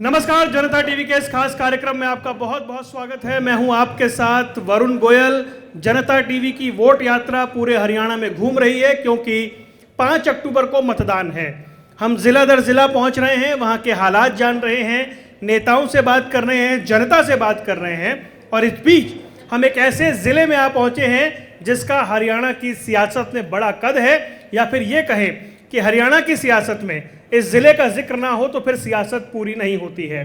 नमस्कार, जनता टीवी के इस खास कार्यक्रम में आपका बहुत बहुत स्वागत है। मैं हूं आपके साथ वरुण गोयल। जनता टीवी की वोट यात्रा पूरे हरियाणा में घूम रही है क्योंकि 5 अक्टूबर को मतदान है। हम जिला दर जिला पहुंच रहे हैं, वहां के हालात जान रहे हैं, नेताओं से बात कर रहे हैं, जनता से बात कर रहे हैं। और इस बीच हम एक ऐसे जिले में आ पहुंचे हैं जिसका हरियाणा की सियासत में बड़ा कद है, या फिर ये कहें कि हरियाणा की सियासत में इस जिले का जिक्र ना हो तो फिर सियासत पूरी नहीं होती है।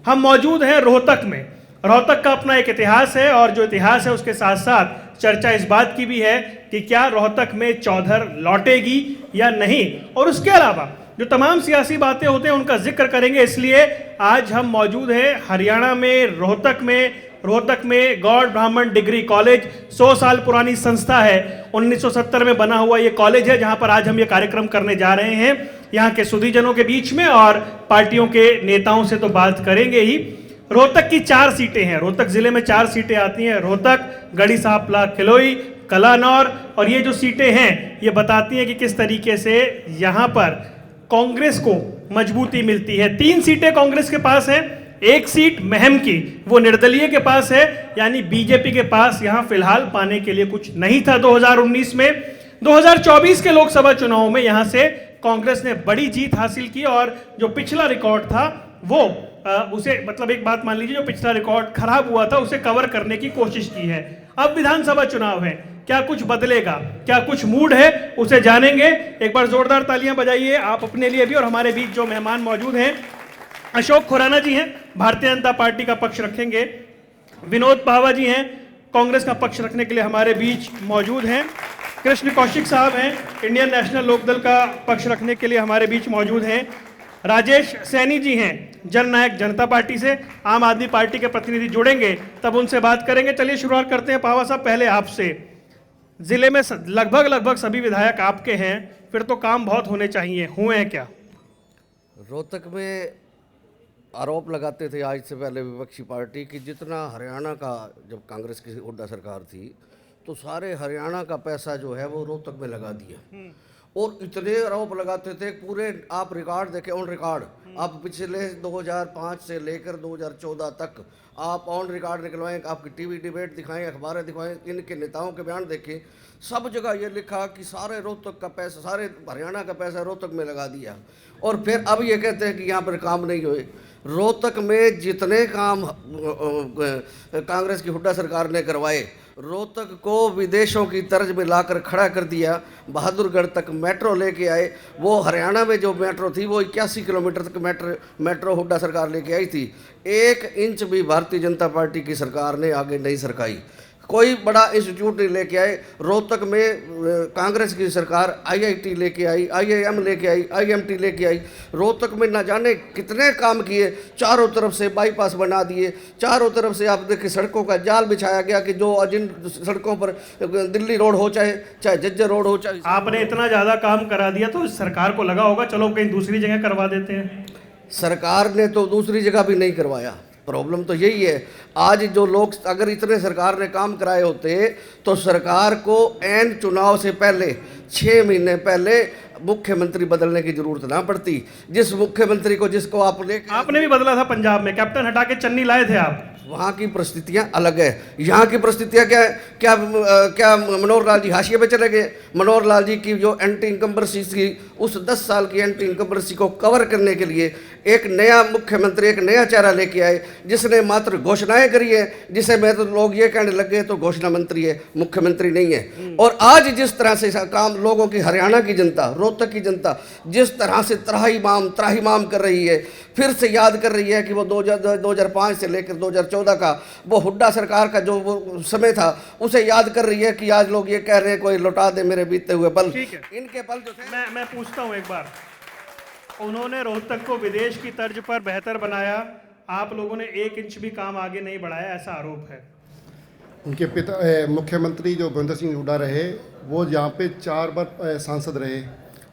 हम मौजूद हैं रोहतक में। रोहतक का अपना एक इतिहास है और जो इतिहास है उसके साथ साथ चर्चा इस बात की भी है कि क्या रोहतक में चौधर लौटेगी या नहीं, और उसके अलावा जो तमाम सियासी बातें होते हैं उनका जिक्र करेंगे। इसलिए आज हम मौजूद हैं हरियाणा में, रोहतक में गौड़ ब्राह्मण डिग्री कॉलेज 100 साल पुरानी संस्था है। 1970 में बना हुआ ये कॉलेज है जहां पर आज हम ये कार्यक्रम करने जा रहे हैं, यहाँ के सुधीजनों के बीच में, और पार्टियों के नेताओं से तो बात करेंगे ही। रोहतक की 4 सीटें हैं, रोहतक जिले में 4 सीटें आती हैं। रोहतक, गढ़ी सापला, खिलोई, कलानौर, और ये जो सीटें हैं ये बताती हैं कि किस तरीके से यहाँ पर कांग्रेस को मजबूती मिलती है। 3 सीटें कांग्रेस के पास हैं, 1 सीट महम की वो निर्दलीय के पास है, यानी बीजेपी के पास यहाँ फिलहाल पाने के लिए कुछ नहीं था 2019 में। 2024 के लोकसभा चुनाव में यहाँ से कांग्रेस ने बड़ी जीत हासिल की, और जो पिछला रिकॉर्ड था वो उसे, मतलब एक बात मान लीजिए, जो पिछला रिकॉर्ड खराब हुआ था उसे कवर करने की कोशिश की है। अब विधानसभा चुनाव है, क्या कुछ बदलेगा, क्या कुछ मूड है, उसे जानेंगे। एक बार जोरदार तालियां बजाइए आप अपने लिए भी। और हमारे बीच जो मेहमान मौजूद हैं, अशोक खुराना जी हैं, भारतीय जनता पार्टी का पक्ष रखेंगे। विनोद पावा जी हैं, कांग्रेस का पक्ष रखने के लिए हमारे बीच मौजूद हैं। कृष्ण कौशिक साहब हैं, इंडियन नेशनल लोकदल का पक्ष रखने के लिए हमारे बीच मौजूद हैं। राजेश सैनी जी हैं, जननायक जनता पार्टी से, आम आदमी पार्टी के प्रतिनिधि जुड़ेंगे तब उनसे बात करेंगे। चलिए शुरुआत करते हैं पावा साहब, पहले आपसे। जिले में लगभग सभी विधायक आपके हैं, फिर तो काम बहुत होने चाहिए, हुए हैं क्या? रोहतक में आरोप लगाते थे आज से पहले विपक्षी पार्टी की, जितना हरियाणा का, जब कांग्रेस की हुड्डा सरकार थी तो सारे हरियाणा का पैसा जो है वो रोहतक में लगा दिया। और इतने आरोप लगाते थे, पूरे आप रिकॉर्ड देखें, ऑन रिकॉर्ड, आप पिछले 2005 से लेकर 2014 तक आप ऑन रिकॉर्ड निकलवाएं, आपकी टीवी डिबेट दिखाएं, अखबारें दिखाएं, इनके नेताओं के बयान देखें, सब जगह ये लिखा कि सारे रोहतक का पैसा, सारे हरियाणा का पैसा रोहतक में लगा दिया। और फिर अब ये कहते हैं कि यहाँ पर काम नहीं हुए। रोहतक में जितने काम कांग्रेस की हुड्डा सरकार ने करवाए, रोहतक को विदेशों की तर्ज में लाकर खड़ा कर दिया। बहादुरगढ़ तक मेट्रो लेके आए। वो हरियाणा में जो मेट्रो थी वो 81 किलोमीटर तक मेट्रो हुड्डा सरकार लेके आई थी। 1 इंच भी भारतीय जनता पार्टी की सरकार ने आगे नहीं सरकाई। कोई बड़ा इंस्टीट्यूट नहीं लेके आए। रोहतक में कांग्रेस की सरकार IIT लेके आई, IIM लेके आई, IMT लेके आई। रोहतक में ना जाने कितने काम किए, चारों तरफ से बाईपास बना दिए, चारों तरफ से आप देखिए सड़कों का जाल बिछाया गया कि जो जिन सड़कों पर दिल्ली रोड हो, चाहे जज्जर रोड हो, चाहे। आपने इतना ज़्यादा काम करा दिया तो सरकार को लगा होगा चलो कहीं दूसरी जगह करवा देते हैं। सरकार ने तो दूसरी जगह भी नहीं करवाया। प्रॉब्लम तो यही है। आज जो लोग, अगर इतने सरकार ने काम कराए होते तो सरकार को ऐन चुनाव से पहले 6 महीने पहले मुख्यमंत्री बदलने की जरूरत ना पड़ती। जिस मुख्यमंत्री को, जिसको आपने भी बदला था पंजाब में, कैप्टन हटा के चन्नी लाए थे आप। वहाँ की परिस्थितियाँ अलग है, यहाँ की परिस्थितियाँ क्या मनोहर लाल जी हाशिए पे चले गए। मनोहर लाल जी की जो एंटी इनकम्बेंसी थी, उस 10 साल की एंटी इनकम्बेंसी को कवर करने के लिए एक नया मुख्यमंत्री, एक नया चेहरा लेके आए, जिसने मात्र घोषणाएं करी है, जिसे मैं तो लोग ये कहने लगे तो घोषणा मंत्री है, मुख्यमंत्री नहीं है। और आज जिस तरह से काम लोगों की, हरियाणा की जनता, रोहतक की जनता जिस तरह से त्राहिमाम कर रही है, फिर से याद कर रही है कि वो 2005 से लेकर 2014 का वो हुड्डा सरकार का जो वो समय था उसे याद कर रही है कि आज लोग ये कह रहे हैं कोई लौटा दे मेरे बीते हुए पल। इनके पल जो थे, मैं पूछता हूँ एक बार, उन्होंने रोहतक को विदेश की तर्ज पर बेहतर बनाया, आप लोगों ने 1 इंच भी काम आगे नहीं बढ़ाया, ऐसा आरोप है। उनके पिता मुख्यमंत्री जो भूपेंद्र सिंह हुड्डा रहे, वो यहाँ पे 4 बार सांसद रहे।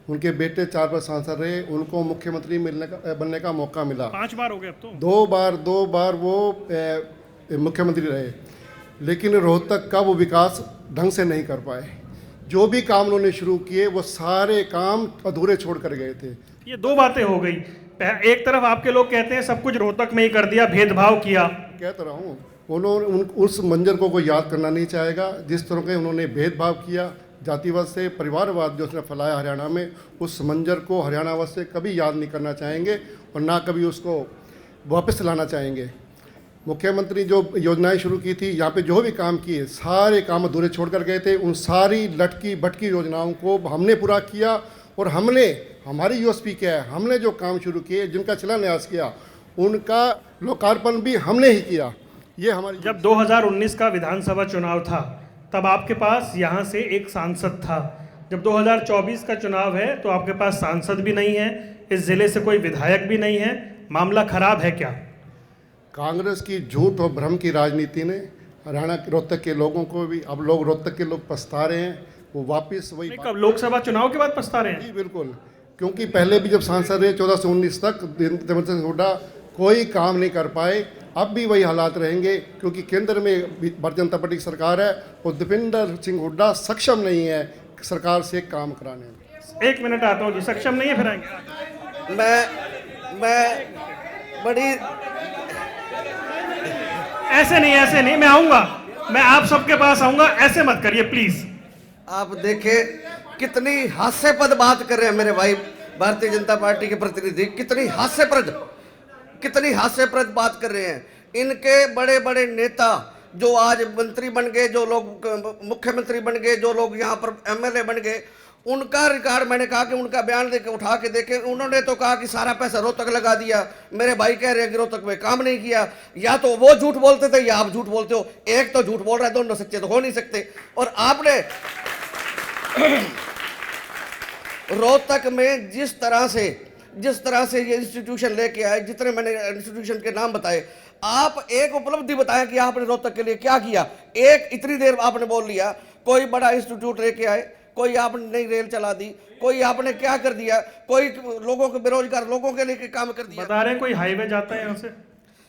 उनके बेटे 4 बार सांसद रहे, उनको मुख्यमंत्री बनने का मौका मिला। 5 बार हो गए अब तो। 2 बार वो मुख्यमंत्री रहे, लेकिन रोहतक का वो विकास ढंग से नहीं कर पाए। जो भी काम उन्होंने शुरू किए वो सारे काम अधूरे छोड़ कर गए थे। ये 2 बातें हो गई, एक तरफ आपके लोग कहते हैं सब कुछ रोहतक में ही कर दिया, भेदभाव किया। कह तो रहा हूँ, उन्होंने उस मंजर को कोई याद करना नहीं चाहेगा जिस तरह के उन्होंने भेदभाव किया, जातिवाद से परिवारवाद जो उसने फैलाया हरियाणा में, उस मंजर को हरियाणावाद से कभी याद नहीं करना चाहेंगे और ना कभी उसको वापस लाना चाहेंगे। मुख्यमंत्री जो योजनाएं शुरू की थी, यहाँ पे जो भी काम किए, सारे काम अधूरे छोड़ कर गए थे। उन सारी लटकी बटकी योजनाओं को हमने पूरा किया और हमारी यूएसपी क्या है, हमने जो काम शुरू किए, जिनका शिलान्यास किया, उनका लोकार्पण भी हमने ही किया। ये हमारी जब 2019 का विधानसभा चुनाव था तब आपके पास यहाँ से एक सांसद था। जब 2024 का चुनाव है तो आपके पास सांसद भी नहीं है, इस जिले से कोई विधायक भी नहीं है। मामला खराब है क्या? कांग्रेस की झूठ और भ्रम की राजनीति ने हरियाणा रोहतक के लोगों को भी, अब लोग रोहतक के लोग पछता रहे हैं, वो वापस वही कब लोकसभा चुनाव के बाद पछता रहे हैं? जी बिल्कुल, क्योंकि पहले भी जब सांसद रहे 14 से 19 तक देवेंद्र सिंह हुड्डा कोई काम नहीं कर पाए। अब भी वही हालात रहेंगे क्योंकि केंद्र में भारतीय जनता पार्टी की सरकार है और देवेंद्र सिंह हुड्डा सक्षम नहीं है सरकार से काम कराने में। 1 मिनट आता हूँ जी, सक्षम नहीं है, फिर आएंगे। मैं बड़ी ऐसे नहीं, मैं आऊंगा, मैं आप सबके पास आऊंगा, ऐसे मत करिए प्लीज। आप देखें कितनी हास्यास्पद बात कर रहे हैं मेरे भाई भारतीय जनता पार्टी के प्रतिनिधि, कितनी हास्यप्रद बात कर रहे हैं। इनके बड़े बड़े नेता जो आज मंत्री बन गए, जो लोग मुख्यमंत्री बन गए, जो लोग यहाँ पर एमएलए बन गए, उनका रिकॉर्ड मैंने कहा कि उनका बयान देके उठा के देखे। उन्होंने तो कहा कि सारा पैसा रोहतक लगा दिया। मेरे भाई कह रहे हैं कि रोहतक में काम नहीं किया। या तो वो झूठ बोलते थे या आप झूठ बोलते हो। एक तो झूठ बोल रहा है, दोनों सच्चे तो हो नहीं सकते। और आपने रोहतक में जिस तरह से ये इंस्टीट्यूशन लेके आए, जितने मैंने इंस्टीट्यूशन के नाम बताए, आप एक उपलब्धि बताया कि आपने रोहतक के लिए क्या किया। एक इतनी देर आपने बोल लिया, कोई बड़ा इंस्टीट्यूट लेके आए, कोई आपने नई रेल चला दी, कोई आपने क्या कर दिया, कोई लोगों को बेरोजगार लोगों के लिए काम कर दिया। बता रहे हैं कोई हाईवे जाता है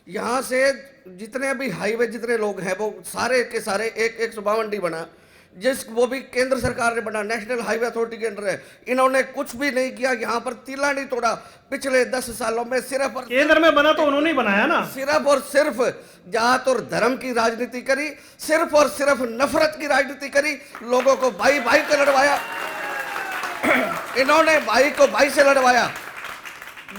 यहाँ से जितने भी हाईवे जितने लोग हैं वो सारे के सारे एक सुबह मंडी बना, वो भी केंद्र सरकार ने बना, नेशनल हाईवे अथॉरिटी के अंडर है। इन्होंने कुछ भी नहीं किया, यहाँ पर तिला नहीं तोड़ा पिछले 10 सालों में। सिर्फ और केंद्र में बना तो उन्होंने ही बनाया ना। सिर्फ और सिर्फ जात और धर्म की राजनीति करी, सिर्फ और सिर्फ नफरत की राजनीति करी, लोगों को भाई भाई को लड़वाया। इन्होंने भाई को भाई से लड़वाया,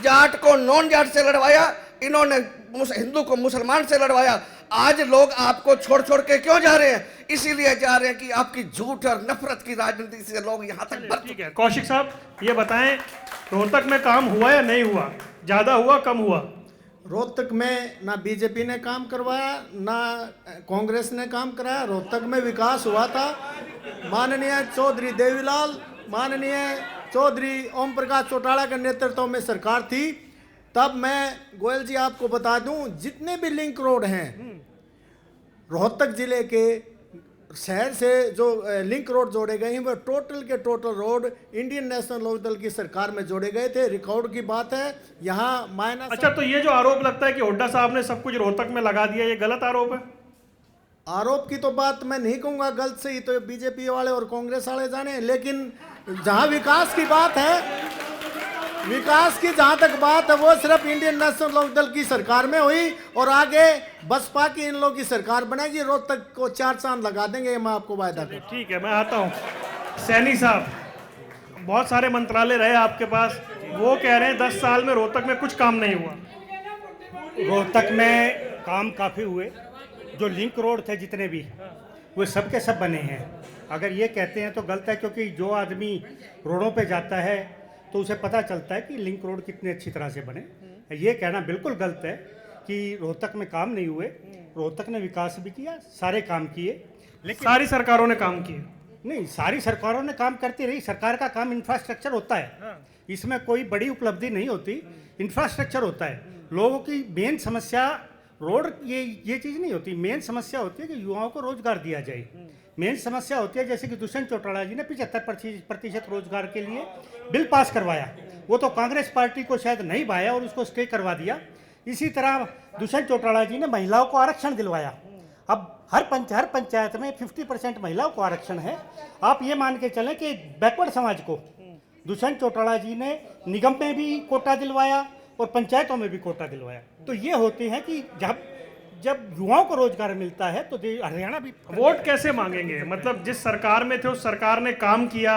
जाट को नॉन जाट से लड़वाया, इन्होंने हिंदू को मुसलमान से लड़वाया। आज लोग आपको छोड़ छोड़ के क्यों जा रहे हैं? इसीलिए जा रहे हैं कि आपकी झूठ और नफरत की राजनीति से लोग यहाँ तक। ठीक है, कौशिक साहब ये बताएं, रोहतक में काम हुआ या नहीं हुआ? ज्यादा हुआ, कम हुआ? रोहतक में ना बीजेपी ने काम करवाया, ना कांग्रेस ने काम कराया। रोहतक में विकास हुआ था। माननीय चौधरी देवीलाल, माननीय चौधरी ओम प्रकाश चौटाला के नेतृत्व में सरकार थी। तब मैं गोयल जी आपको बता दूं, जितने भी लिंक रोड हैं रोहतक जिले के शहर से, जो लिंक रोड जोड़े गए हैं, वो टोटल के टोटल रोड इंडियन नेशनल लोकदल की सरकार में जोड़े गए थे। रिकॉर्ड की बात है यहाँ माइनस। अच्छा, तो ये जो आरोप लगता है कि हुड्डा साहब ने सब कुछ रोहतक में लगा दिया, ये गलत आरोप है? आरोप की तो बात मैं नहीं कहूँगा गलत से, ही तो बीजेपी वाले और कांग्रेस वाले जाने। लेकिन जहाँ विकास की बात है, विकास की जहाँ तक बात है, वो सिर्फ इंडियन नेशनल लोकदल की सरकार में हुई और आगे बसपा की इन लोगों की सरकार बनेगी। रोहतक को 4 चांद लगा देंगे, ये मैं आपको वायदा करता हूं। ठीक है, मैं आता हूँ। सैनी साहब, बहुत सारे मंत्रालय रहे आपके पास, वो कह रहे हैं 10 साल में रोहतक में कुछ काम नहीं हुआ। रोहतक में काम काफ़ी हुए। जो लिंक रोड थे जितने भी, वो सब के सब बने हैं। अगर ये कहते हैं तो गलत है, क्योंकि जो आदमी रोडों पे जाता है तो उसे पता चलता है कि लिंक रोड कितने अच्छी तरह से बने। ये कहना बिल्कुल गलत है कि रोहतक में काम नहीं हुए। रोहतक ने विकास भी किया, सारे काम किए, लेकिन सारी सरकारों ने काम किए नहीं, सारी सरकारों ने काम करती रही। सरकार का काम इंफ्रास्ट्रक्चर होता है, इसमें कोई बड़ी उपलब्धि नहीं होती, इंफ्रास्ट्रक्चर होता है। लोगों की मेन समस्या रोड ये चीज़ नहीं होती। मेन समस्या होती है कि युवाओं को रोजगार दिया जाए। मेन समस्या होती है, जैसे कि दुष्यंत चौटाला जी ने 75% रोजगार के लिए बिल पास करवाया, वो तो कांग्रेस पार्टी को शायद नहीं भाया और उसको स्टे करवा दिया। इसी तरह दुष्यंत चौटाला जी ने महिलाओं को आरक्षण दिलवाया। अब हर पंचायत में 50% महिलाओं को आरक्षण है। आप ये मान के चलें कि बैकवर्ड समाज को दुष्यंत चौटाला जी ने निगम में भी कोटा दिलवाया और पंचायतों में भी कोटा दिलवाया। तो ये होते हैं कि जब जब युवाओं को रोजगार मिलता है तो हरियाणा भी। वोट कैसे मांगेंगे? मतलब जिस सरकार में थे उस सरकार ने काम किया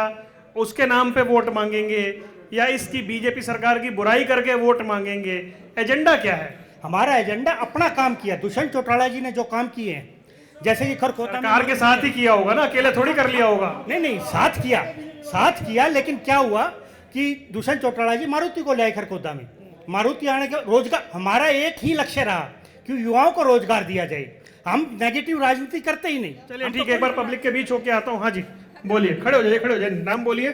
उसके नाम पे वोट मांगेंगे, या इसकी बीजेपी सरकार की बुराई करके वोट मांगेंगे? एजेंडा क्या है? हमारा एजेंडा अपना काम किया। दुष्यंत चौटाला जी ने जो काम किए हैं, जैसे कि खरखोता में, सरकार के साथ ही किया होगा ना, अकेले थोड़ी कर लिया होगा। नहीं नहीं, साथ किया। लेकिन क्या हुआ कि दुष्यंत चौटाला जी मारुति को लाए खरखोदा में। मारुति आने के रोजगार, हमारा एक ही लक्ष्य रहा कि युवाओं को रोजगार दिया जाए। हम नेगेटिव राजनीति करते ही नहीं। चलिए ठीक है, एक बार पब्लिक के बीच होके आता हूँ। हाँ जी बोलिए, खड़े हो जाइए, नाम बोलिए।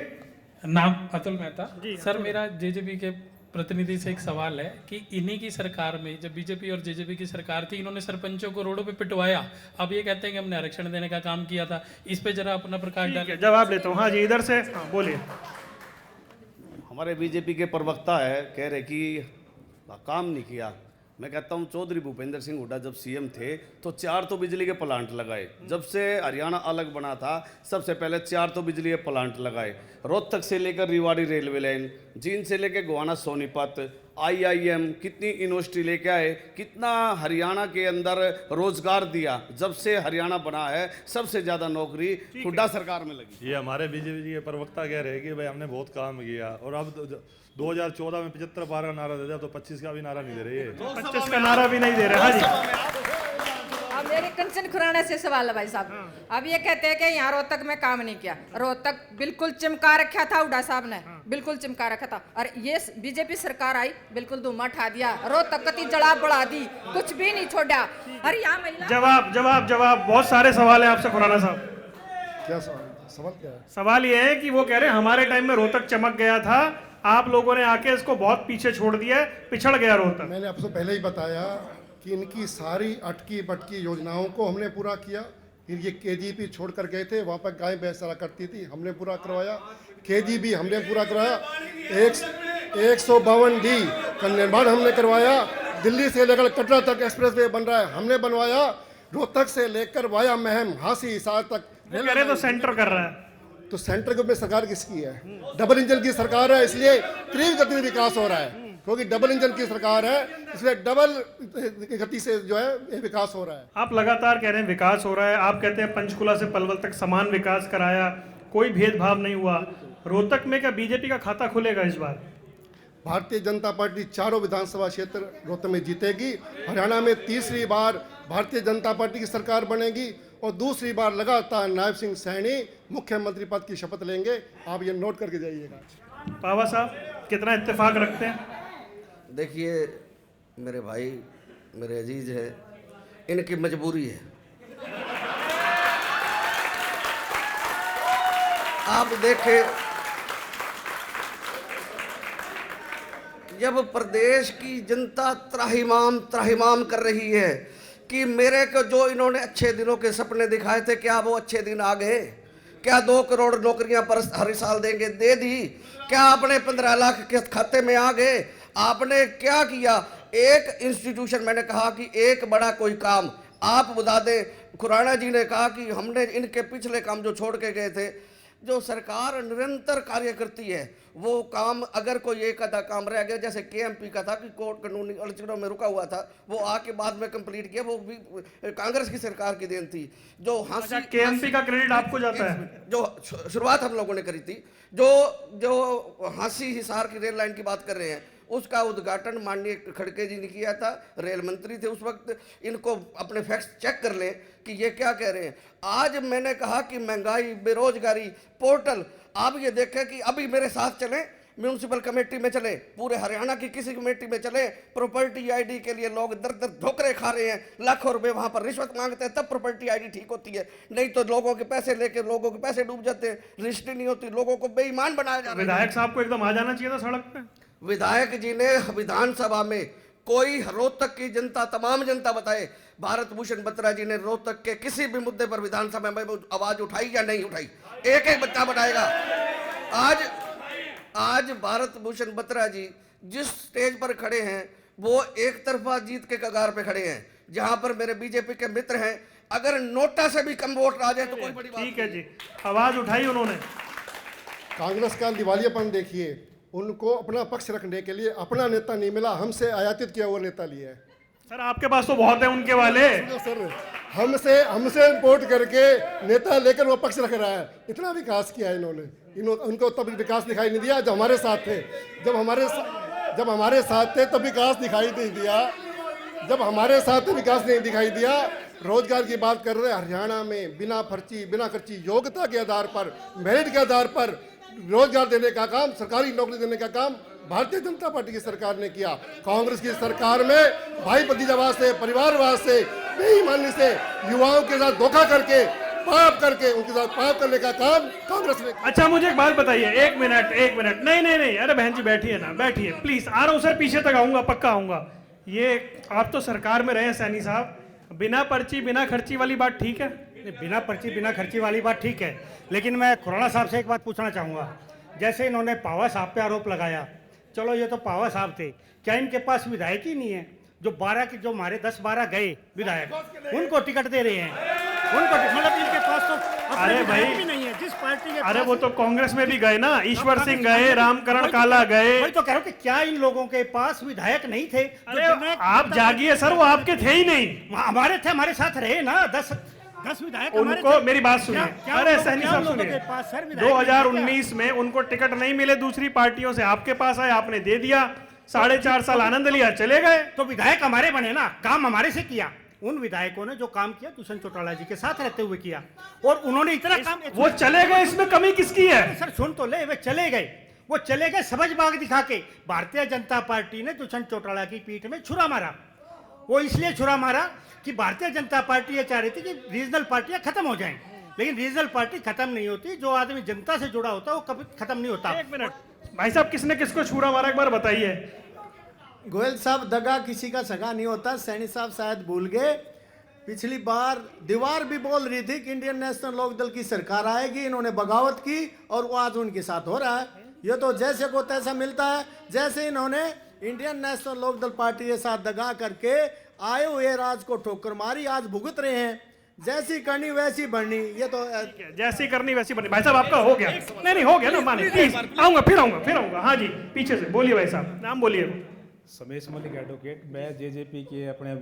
नाम अतुल मेहता। सर मेरा जेजेपी के प्रतिनिधि से एक सवाल है कि इन्हीं की सरकार में जब बीजेपी और जेजेपी की सरकार थी, इन्होंने सरपंचों को रोडों पे पिटवाया। अब ये कहते हैं कि हमने आरक्षण देने का काम किया था। इस पे जरा अपना प्रकाश डालें। जवाब लेता हूँ। हाँ जी, इधर से। हाँ बोलिए। हमारे बीजेपी के प्रवक्ता है, कह रहे कि काम नहीं किया। मैं कहता हूँ चौधरी भूपेंद्र सिंह हुड्डा जब सीएम थे तो 4 तो बिजली के प्लांट लगाए। जब से हरियाणा अलग बना था सबसे पहले 4 तो बिजली के प्लांट लगाए। रोहतक से लेकर रेवाड़ी रेलवे लाइन, जींद से लेकर गोहाना सोनीपत, IIM, कितनी यूनिवर्सिटी लेके आए, कितना हरियाणा के अंदर रोजगार दिया। जब से हरियाणा बना है सबसे ज़्यादा नौकरी हुड्डा सरकार में लगी। ये हमारे बीजेपी के प्रवक्ता कह रहे हैं कि भाई हमने बहुत काम किया, और अब 2014 में 75 पार का नारा दे दिया तो 25 का भी नारा नहीं दे रही है। 25 का नारा भी नहीं दे रहे। हाँ जी। अब मेरे कंचन खुराना से सवाल है भाई साहब। अब ये कहते हैं कि यहाँ रोहतक में काम नहीं किया। रोहतक बिल्कुल चिमका रखा था हुड्डा साहब ने, बिल्कुल चिमका रखा था। और ये बीजेपी सरकार आई, बिल्कुल धुआं उठा दिया, रोहतक कती जला बढ़ा दी, कुछ भी नहीं छोड़ा। और यहाँ महिला। जवाब बहुत सारे सवाल है आपसे खुराना साहब। क्या सवाल क्या है? सवाल ये है कि वो कह रहे हैं हमारे टाइम में रोहतक चमक गया था, आप लोगों ने आके इसको बहुत पीछे छोड़ दिया, पिछड़ गया रोहतक। मैंने आपसे पहले ही बताया कि इनकी सारी अटकी बटकी योजनाओं को हमने पूरा किया। फिर ये KGP छोड़ कर गए थे, वहाँ पर गाय भैंस चला करती थी, हमने पूरा करवाया। KGB हमने पूरा करवाया। 152D का निर्माण हमने करवाया। दिल्ली से लेकर कटरा तक एक्सप्रेसवे बन रहा है, हमने बनवाया। रोहतक से लेकर वाया महम, हांसी, हिसार तक। वो कह रहे हैं तो सेंटर कर रहा है। तो सेंटर में सरकार किसकी है? डबल इंजन की सरकार है, इसलिए तीव्र गति में विकास हो रहा है। क्योंकि डबल इंजन की सरकार है इसलिए डबल गति से जो है ये विकास हो रहा है। आप लगातार कह रहे हैं विकास हो रहा है, आप कहते हैं पंचकुला से पलवल तक समान विकास कराया, कोई भेदभाव नहीं हुआ। रोहतक में क्या बीजेपी का खाता खुलेगा इस बार? भारतीय जनता पार्टी 4 विधानसभा क्षेत्र रोहतक में जीतेगी। हरियाणा में तीसरी बार भारतीय जनता पार्टी की सरकार बनेगी और दूसरी बार लगातार नायब सिंह सैनी मुख्यमंत्री पद की शपथ लेंगे। आप ये नोट करके जाइएगा। पावा साहब कितना इत्तेफाक रखते हैं? देखिए मेरे भाई, मेरे अजीज है, इनकी मजबूरी है। आप देखें, जब प्रदेश की जनता त्राहिमाम कर रही है कि मेरे को जो इन्होंने अच्छे दिनों के सपने दिखाए थे, क्या वो अच्छे दिन आ गए? क्या 2 करोड़ नौकरियां पर हर साल देंगे, दे दी? क्या अपने 15 लाख के खाते में आ गए? आपने क्या किया? एक इंस्टीट्यूशन, मैंने कहा कि एक बड़ा कोई काम आप बता दें। खुराना जी ने कहा कि हमने इनके पिछले काम जो छोड़ के गए थे, जो सरकार निरंतर कार्य करती है वो काम, अगर कोई एक आधा काम रह गया, जैसे KMP का था कि कोर्ट कानूनी अड़चनों में रुका हुआ था, वो आके बाद में कंप्लीट किया, वो भी कांग्रेस की सरकार की देन थी। जो अच्छा, KMP का क्रेडिट आपको जाता है? जो शुरुआत हम लोगों ने करी थी, जो हांसी हिसार की रेल लाइन की बात कर रहे हैं, उसका उद्घाटन माननीय खड़गे जी ने किया था, रेल मंत्री थे उस वक्त। इनको अपने फैक्ट्स चेक कर लें कि ये क्या कह रहे हैं। आज मैंने कहा कि महंगाई, बेरोजगारी, पोर्टल, आप ये देखें कि अभी मेरे साथ चलें, म्यूनसिपल कमेटी में चले, पूरे हरियाणा की किसी कमेटी में चले, प्रॉपर्टी ID के लिए लोग दर दर धोखरे खा रहे हैं, लाखों रुपए वहां पर रिश्वत मांगते हैं, तब प्रॉपर्टी ID ठीक होती है। नहीं तो लोगों के पैसे लेके लोगों के पैसे डूब जाते हैं, रजिस्ट्री नहीं होती, लोगों को बेईमान बनाया जा रहा है। विधायक साहब को एकदम आ जाना चाहिए था सड़क पे। विधायक जी ने विधानसभा में कोई रोहतक की जनता, तमाम जनता बताए, भारत भूषण बत्रा जी ने रोहतक के किसी भी मुद्दे पर विधानसभा में आवाज उठाई या नहीं उठाई? एक एक बच्चा बताएगा। आज भारत भूषण बत्रा जी जिस स्टेज पर खड़े हैं वो एक तरफा जीत के कगार पे खड़े हैं, जहां पर मेरे बीजेपी के मित्र हैं। अगर नोटा से भी कम वोट आ जाए तो कोई बड़ी बात ठीक है जी, आवाज उठाई उन्होंने। कांग्रेस का दिवालियापन देखिए, उनको अपना पक्ष रखने के लिए अपना नेता नहीं मिला, हमसे आयातित किया हुआ नेता लिया है। सर आपके पास तो बहुत है उनके वाले। सुनो सर, हमसे इम्पोर्ट करके नेता लेकर वो पक्ष रख रहा है। इतना विकास किया है इन्होंने, उनको तब विकास दिखाई नहीं दिया जब हमारे साथ थे। जब हमारे साथ थे तब विकास दिखाई नहीं दिया, जब हमारे साथ विकास नहीं दिखाई दिया। रोजगार की बात कर रहे हैं, हरियाणा में बिना खर्ची योग्यता के आधार पर, मेरिट के आधार पर रोजगार देने का काम, सरकारी नौकरी देने का काम भारतीय जनता पार्टी की सरकार ने किया। कांग्रेस की सरकार में भाई भतीजावाद से, परिवारवाद से, बेईमानी से, युवाओं के साथ धोखा करके, पाप करके उनके साथ पाप करने का काम कांग्रेस ने। अच्छा मुझे एक बात बताइए, एक मिनट, नहीं, अरे बहन जी बैठिए ना, बैठिए प्लीज। आ रहा हूँ सर, पीछे तक आऊंगा, पक्का आऊंगा। ये आप तो सरकार में रहे सैनी साहब, बिना पर्ची बिना खर्ची वाली बात ठीक है? बिना पर्ची बिना खर्ची वाली बात ठीक है, लेकिन मैं खुराना साहब से एक बात पूछना चाहूँगा। जैसे इन्होंने पावा साहब पे आरोप लगाया, चलो ये तो पावा साहब थे, क्या इनके पास विधायक ही नहीं है? जो हमारे 10-12 गए विधायक, उनको टिकट दे रहे हैं, उनको मतलब इनके पास तो अरे भाई भी नहीं है जिस पार्टी के। अरे वो तो कांग्रेस में भी गए ना, ईश्वर सिंह गए, रामकरण काला गए। वही तो कह रहा हूँ कि क्या इन लोगों के पास विधायक नहीं थे? अरे आप जागिए सर, वो आपके थे ही नहीं। हमारे थे, हमारे साथ रहे ना 10 विधायक। उनको मेरी बात सुनिए, अरे सैनी साहब लोगों सुनिए, के पास सर विधायक 2019 में उनको टिकट नहीं मिले दूसरी पार्टियों से, आपके पास आए, आपने दे दिया, 4.5 साल आनंद लिया, चले गए। तो विधायक हमारे बने ना, काम हमारे से किया। उन विधायकों ने जो काम किया दुष्यंत चौटाला जी के साथ रहते हुए किया, और उन्होंने इतना काम। वो चले गए, इसमें कमी किसकी है? सर सुन तो ले, वे चले गए समझबाग दिखा के। भारतीय जनता पार्टी ने दुष्यंत चौटाला की पीठ में छुरा मारा। वो इसलिए छुरा मारा कि भारतीय जनता पार्टी ये चाह रही थी कि रीजनल पार्टियां खत्म हो जाएं, लेकिन रीजनल पार्टी खत्म नहीं होती। जो आदमी जनता से जुड़ा होता है वो कभी खत्म नहीं होता। एक मिनट भाई साहब, किसने किसको छुरा मारा एक बार बताइए। गोयल साहब, दगा किसी का सगा नहीं होता। सैनी साहब शायद भूल गए, पिछली बार दीवार भी बोल रही थी कि इंडियन नेशनल लोकदल की सरकार आएगी, इन्होंने बगावत की और वो आज उनके साथ हो रहा है। ये तो जैसे को तैसा मिलता है। जैसे इन्होंने इंडियन नेशनल लोकदल पार्टी के साथ दगा करके आए हुए राज को ठोकर मारी, आज भुगत रहे हैं। जैसी करनी वैसी बढ़नी, ये तो जैसी करनी वैसी बनी। भाई साहब आपका हो गया? नहीं हो गया ना, माने प्लीज, आऊंगा फिर आऊंगा। हाँ जी, पीछे से बोलिए भाई साहब, नाम बोलिए। समेश मलिक एडवोकेट, मैं जेजेपी के अपने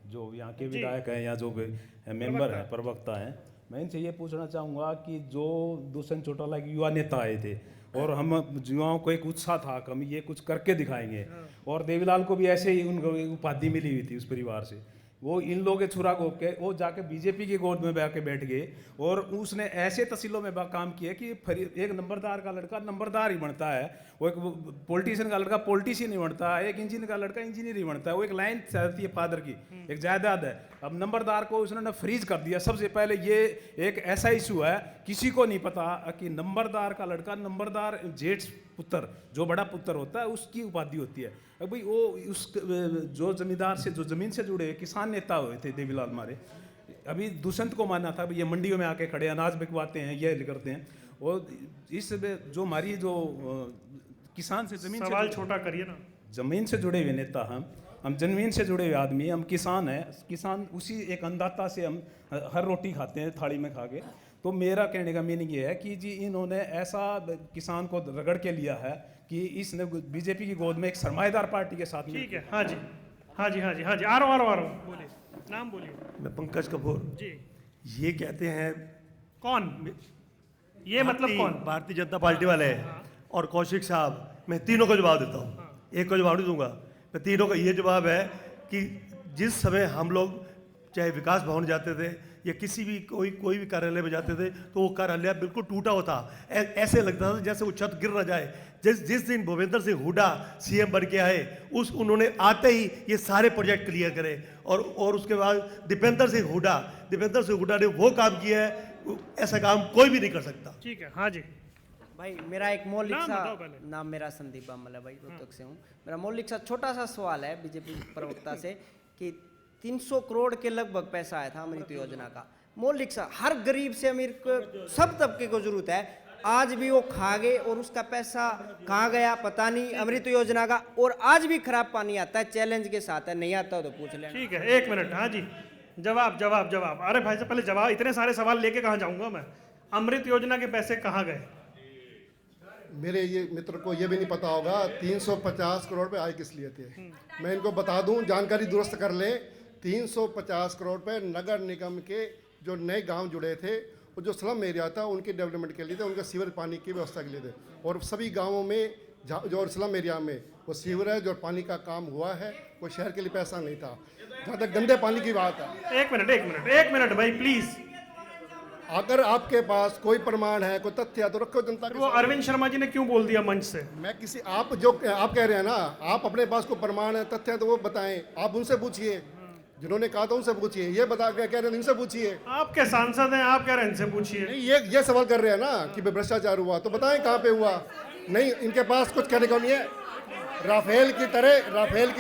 जो यहाँ के विधायक हैं या जो मेंबर हैं, प्रवक्ता हैं, मैं इनसे ये पूछना चाहूँगा कि जो दुष्यंत चौटाला के युवा नेता आए थे और हम युवाओं को एक उत्साह था कि हम ये कुछ करके दिखाएंगे, और देवीलाल को भी ऐसे ही उनको उपाधि मिली हुई थी उस परिवार से, वो इन लोगों के छुरा घोप के वो जाके बीजेपी की गोद में बैठ गए, और उसने ऐसे तहसीलों में काम किया कि एक नंबरदार का लड़का नंबरदार ही बनता है, वो एक पॉलिटिशियन का लड़का पॉलिटिशियन ही बनता है, एक इंजीनियर का लड़का इंजीनियर ही बनता है। वो एक लाइन चलती है फादर की, एक जायदाद है। अब नंबरदार को उसने फ्रीज कर दिया। सबसे पहले ये एक ऐसा इशू है, किसी को नहीं पता कि नंबरदार का लड़का, नंबरदार जेठ पुत्र, जो बड़ा पुत्र होता है, उसकी उपाधि होती है। अब भाई वो उस जो जमींदार से, जो जमीन से जुड़े किसान नेता हुए थे देवीलाल मारे, अभी दुष्यंत को मानना था ये मंडियों में आके खड़े अनाज बिकवाते हैं, ये करते हैं। और इस जो हमारी जो किसान से जमीन सवाल छोटा करिए ना, जमीन से जुड़े हुए नेता, हम जमीन से जुड़े हुए आदमी, हम किसान हैं। किसान उसी एक अन्नदाता से हम हर रोटी खाते हैं थाली में खा के। तो मेरा कहने का मीनिंग ये है कि जी इन्होंने ऐसा किसान को रगड़ के लिया है कि इसने बीजेपी की गोद में एक सरमाएदार पार्टी के साथ। ठीक है, हाँ जी, हाँ जी, हाँ जी, हाँ जी, आ रहा हूँ, बोलिए, नाम बोलिए। मैं पंकज कपूर जी। ये कहते हैं कौन ये, मतलब कौन? भारतीय जनता पार्टी वाले और कौशिक साहब। मैं तीनों को जवाब देता हूँ, एक को जवाब नहीं दूंगा। मैं तीनों का ये जवाब है कि जिस समय हम लोग चाहे विकास भवन जाते थे या किसी भी कोई भी कार्यालय में जाते थे, तो वो कार्यालय बिल्कुल टूटा होता, ऐसे लगता था जैसे वो छत गिर ना जाए। जिस दिन भूपेंद्र सिंह हुड्डा सीएम बन के आए, उन्होंने आते ही ये सारे प्रोजेक्ट क्लियर करे, और उसके बाद दीपेंद्र सिंह हुड्डा ने वो काम किया है, ऐसा काम कोई भी नहीं कर सकता। ठीक है, हाँ जी भाई, मेरा एक मौलिक सा नाम, मेरा संदीप बामल है भाई, रोहतक से हूँ। मेरा मौलिक सा छोटा सा सवाल है बीजेपी प्रवक्ता से कि 300 करोड़ के लगभग पैसा आया था अमृत योजना का। मौलिक सा, हर गरीब से अमीर को, सब तबके को जरूरत है, आज भी वो खा गए और उसका पैसा कहाँ गया पता नहीं, अमृत योजना का। और आज भी खराब पानी आता है, चैलेंज के साथ है, नहीं आता तो पूछ लेना। ठीक है, एक मिनट, हाँ जी, जवाब। अरे भाई साहब पहले जवाब, इतने सारे सवाल लेके कहाँ जाऊंगा मैं? अमृत योजना के पैसे कहाँ गए? मेरे ये मित्र को ये भी नहीं पता होगा 350 करोड़ पे आए किस लिए थे। मैं इनको बता दूं, जानकारी दुरुस्त कर ले। 350 करोड़ पे नगर निगम के जो नए गांव जुड़े थे और जो स्लम एरिया था उनके डेवलपमेंट के लिए थे, उनके सीवर पानी की व्यवस्था के लिए थे। और सभी गाँवों में जो स्लम एरिया में वो सीवरेज और पानी का काम हुआ है, वो शहर के लिए पैसा नहीं था। जहाँ तक गंदे पानी की बात है, एक मिनट भाई प्लीज। अगर आपके पास कोई प्रमाण है, कोई तथ्य है तो रखो जनता के वो सामने। अरविंद शर्मा जी ने क्यों बोल दिया मंच से? मैं किसी आप कह रहे हैं ना, आप अपने पास कोई प्रमाण है, तथ्य है तो वो बताएं, आप उनसे पूछिए, जिन्होंने कहा था उनसे पूछिए। ये बता के कह रहे हैं इनसे पूछिए। आपके सांसद हैं, आप कह रहे हैं इनसे पूछिए। नहीं, ये सवाल कर रहे हैं ना कि भ्रष्टाचार हुआ, तो बताएं कहाँ पे हुआ। नहीं, इनके पास कुछ कहने को नहीं है। राफेल की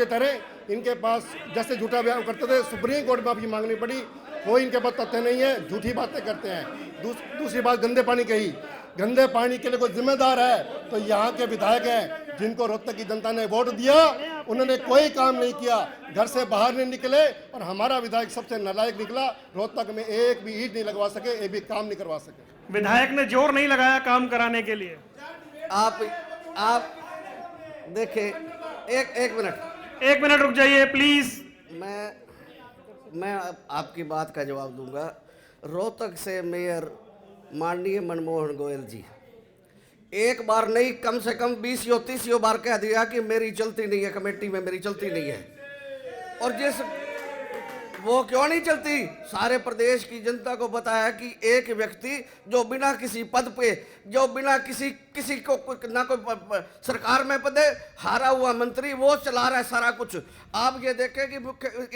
तरह इनके पास जैसे झूठा बयान करते थे, सुप्रीम कोर्ट में माफी मांगनी पड़ी। कोई इनके पास तथ्य नहीं है, झूठी बातें करते हैं। दूसरी बात, गंदे पानी कही। गंदे पानी के लिए कोई जिम्मेदार है तो यहाँ के विधायक हैं, जिनको रोहतक की जनता ने वोट दिया, उन्होंने कोई काम नहीं किया, घर से बाहर नहीं निकले। और हमारा विधायक सबसे नालायक निकला, रोहतक में एक भी ईंट नहीं लगवा सके, एक भी काम नहीं करवा सके। विधायक ने जोर नहीं लगाया काम कराने के लिए। आप देखें, एक मिनट रुक जाइए प्लीज। मैं आपकी बात का जवाब दूंगा। रोहतक से मेयर माननीय मनमोहन गोयल जी एक बार नहीं, कम से कम 20-30 बार कह दिया कि मेरी चलती नहीं है, कमेटी में मेरी चलती नहीं है। और वो क्यों नहीं चलती, सारे प्रदेश की जनता को बताया कि एक व्यक्ति जो बिना किसी पद पे, जो बिना किसी को ना कोई सरकार में पद है, हारा हुआ मंत्री, वो चला रहा है सारा कुछ। आप ये देखें कि मुख्य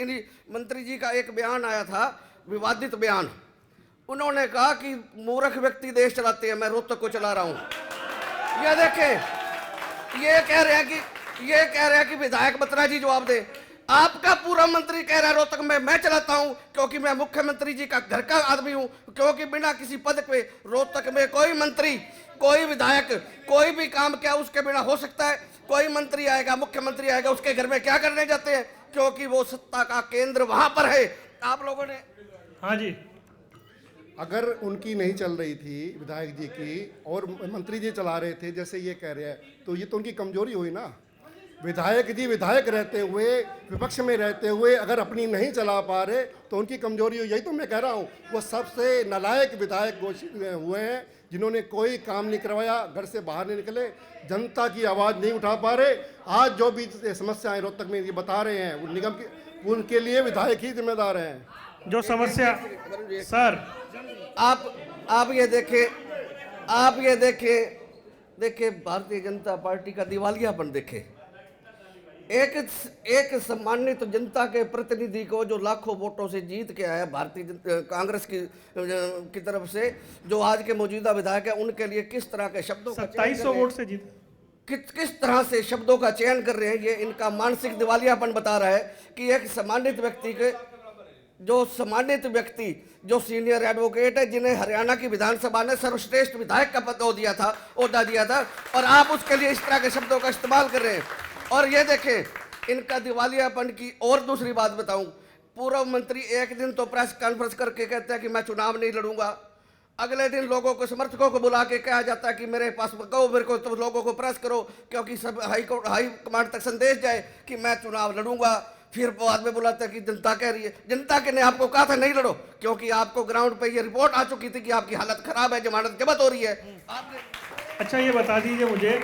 मंत्री जी का एक बयान आया था, विवादित बयान। उन्होंने कहा कि मूर्ख व्यक्ति देश चलाते हैं, मैं रोहतक को चला रहा हूं। ये देखें, ये कह रहे हैं कि विधायक बत्रा जी जवाब दे। आपका पूरा मंत्री कह रहा है रोहतक में मैं चलाता हूं क्योंकि मैं मुख्यमंत्री जी का घर का आदमी हूं, क्योंकि बिना किसी पद पे रोहतक में कोई मंत्री, कोई विधायक, कोई भी काम क्या उसके बिना हो सकता है? कोई मंत्री आएगा, मुख्यमंत्री आएगा, उसके घर में क्या करने जाते हैं? क्योंकि वो सत्ता का केंद्र वहां पर है। आप लोगों ने, हाँ जी, अगर उनकी नहीं चल रही थी विधायक जी की और मंत्री जी चला रहे थे जैसे ये कह रहे हैं, तो ये तो उनकी कमजोरी हुई ना। विधायक जी विधायक रहते हुए, विपक्ष में रहते हुए अगर अपनी नहीं चला पा रहे तो उनकी कमजोरी हुई। यही तो मैं कह रहा हूँ, वो सबसे नालायक विधायक घोषित हुए हैं, जिन्होंने कोई काम नहीं करवाया, घर से बाहर नहीं निकले, जनता की आवाज़ नहीं उठा पा रहे। आज जो भी समस्याएं रोहतक में ये बता रहे हैं, वो निगम की, उनके लिए विधायक ही जिम्मेदार हैं। जो समस्या सर, आप ये देखें भारतीय जनता पार्टी का दिवालियापन देखें। एक सम्मानित जनता के प्रतिनिधि को जो लाखों वोटों से जीत के आया भारतीय कांग्रेस की तरफ से, जो आज के मौजूदा विधायक है, उनके लिए किस तरह के शब्दों का 2700 वोट से जीत, किस तरह से शब्दों का चयन कर रहे हैं। ये इनका मानसिक दिवालियापन बता रहा है कि एक सम्मानित व्यक्ति जो सीनियर एडवोकेट है, जिन्हें हरियाणा की विधानसभा ने सर्वश्रेष्ठ विधायक का ओहदा दिया था, और आप उसके लिए इस तरह के शब्दों का इस्तेमाल कर रहे हैं। और ये देखें इनका दिवालियापन की और दूसरी बात बताऊं, पूर्व मंत्री एक दिन तो प्रेस कॉन्फ्रेंस करके कहते हैं कि मैं चुनाव नहीं लड़ूंगा, अगले दिन लोगों को, समर्थकों को बुला के कहा जाता है कि मेरे पास कहो, मेरे को तो लोगों को प्रेस करो क्योंकि सब हाई कमांड तक संदेश जाए कि मैं चुनाव लड़ूंगा। फिर बाद में बुलाते हैं कि जनता कह रही है। जनता के ने आपको कहा था नहीं लड़ो, क्योंकि आपको ग्राउंड पे ये रिपोर्ट आ चुकी थी कि आपकी हालत खराब है, जमानत जब्त हो रही है। अच्छा ये बता दीजिए मुझे,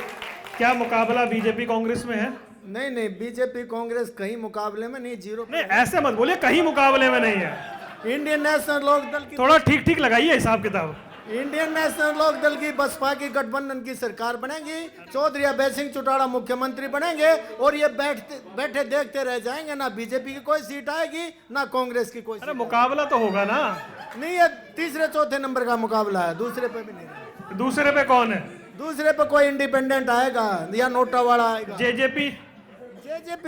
क्या मुकाबला बीजेपी कांग्रेस में है? नहीं, बीजेपी कांग्रेस कहीं मुकाबले में नहीं, जीरो। नहीं ऐसे मत बोलिए, कहीं मुकाबले में नहीं है। इंडियन नेशनल लोकदल की, थोड़ा ठीक लगाइए हिसाब किताब। इंडियन नेशनल लोकदल की बसपा की गठबंधन की सरकार बनेगी, चौधरी अभय सिंह चौटाला मुख्यमंत्री बनेंगे, और ये बैठे देखते रह जाएंगे। ना बीजेपी की कोई सीट आएगी, ना कांग्रेस की कोई। अरे मुकाबला तो होगा ना। नहीं, ये तीसरे चौथे नंबर का मुकाबला है, दूसरे पे भी नहीं। दूसरे पे कौन है? दूसरे पे कोई इंडिपेंडेंट आएगा या नोटा वाला आएगा। जेजेपी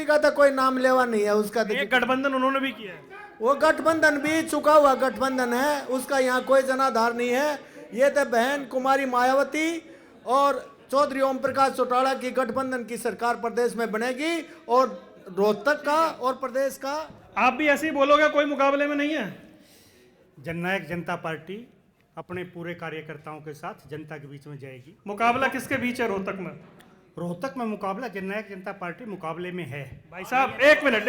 का तो कोई नाम लेवा नहीं है उसका। गठबंधन उन्होंने भी किया है, वो गठबंधन भी चुका हुआ गठबंधन है, उसका यहाँ कोई जनाधार नहीं है। ये तो बहन कुमारी मायावती और चौधरी ओम प्रकाश चौटाला की गठबंधन की सरकार प्रदेश में बनेगी, और रोहतक का और प्रदेश का। आप भी ऐसे ही बोलोगे कोई मुकाबले में नहीं है? जननायक जनता पार्टी अपने पूरे कार्यकर्ताओं के साथ जनता के बीच में जाएगी। मुकाबला किसके बीच है रोहतक में? रोहतक में मुकाबला जननायक जनता पार्टी मुकाबले में है। भाई साहब एक मिनट।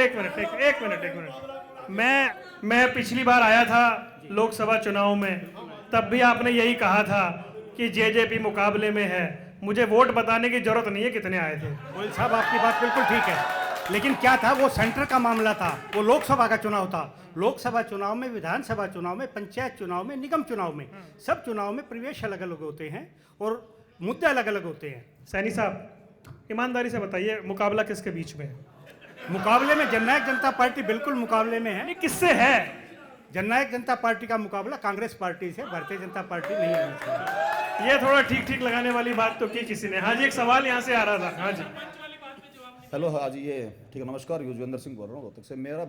मैं पिछली बार आया था लोकसभा चुनाव में, तब भी आपने यही कहा था कि जेजेपी मुकाबले में है। मुझे वोट बताने की जरूरत नहीं है कितने आए थे। गोयल साहब आपकी बात बिल्कुल ठीक है, लेकिन क्या था, वो सेंटर का मामला था, वो लोकसभा का चुनाव था। लोकसभा चुनाव में, विधानसभा चुनाव में, पंचायत चुनाव में, निगम चुनाव में, सब चुनाव में परिवेश अलग अलग होते हैं और मुद्दे अलग अलग होते हैं। सैनी साहब ईमानदारी से बताइए मुकाबला किसके बीच में है? मुकाबले में जननायक जनता पार्टी बिल्कुल मुकाबले में है। ये किससे है? जननायक जनता पार्टी का मुकाबला कांग्रेस पार्टी से, भारतीय जनता पार्टी नहीं है। ये थोड़ा ठीक ठीक लगाने वाली बात तो की किसी ने। हाँ जी, एक सवाल यहाँ से आ रहा था। हाँ जी, हेलो। हाँ जी, ये ठीक है, नमस्कार, युजवेंद्र सिंह बोल रहा हूँ रोहतक से। मेरा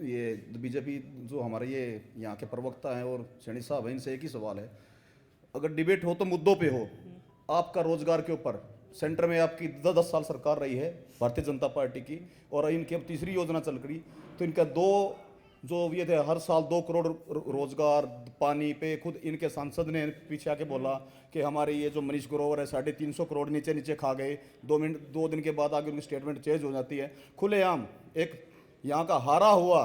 ये बीजेपी जो हमारे ये यहाँ के प्रवक्ता हैं और सैनी साहब हैं, इनसे एक ही सवाल है। अगर डिबेट हो तो मुद्दों पे हो। आपका रोजगार के ऊपर सेंटर में आपकी 10 साल सरकार रही है भारतीय जनता पार्टी की, और इनकी अब तीसरी योजना चल रही, तो इनका जो ये थे हर साल 2 करोड़ रोजगार पानी पे, खुद इनके सांसद ने पीछे आके बोला कि हमारे ये जो मनीष ग्रोवर है 350 करोड़ नीचे खा गए। 2 दिन के बाद आगे उनकी स्टेटमेंट चेंज हो जाती है। खुलेआम एक यहाँ का हारा हुआ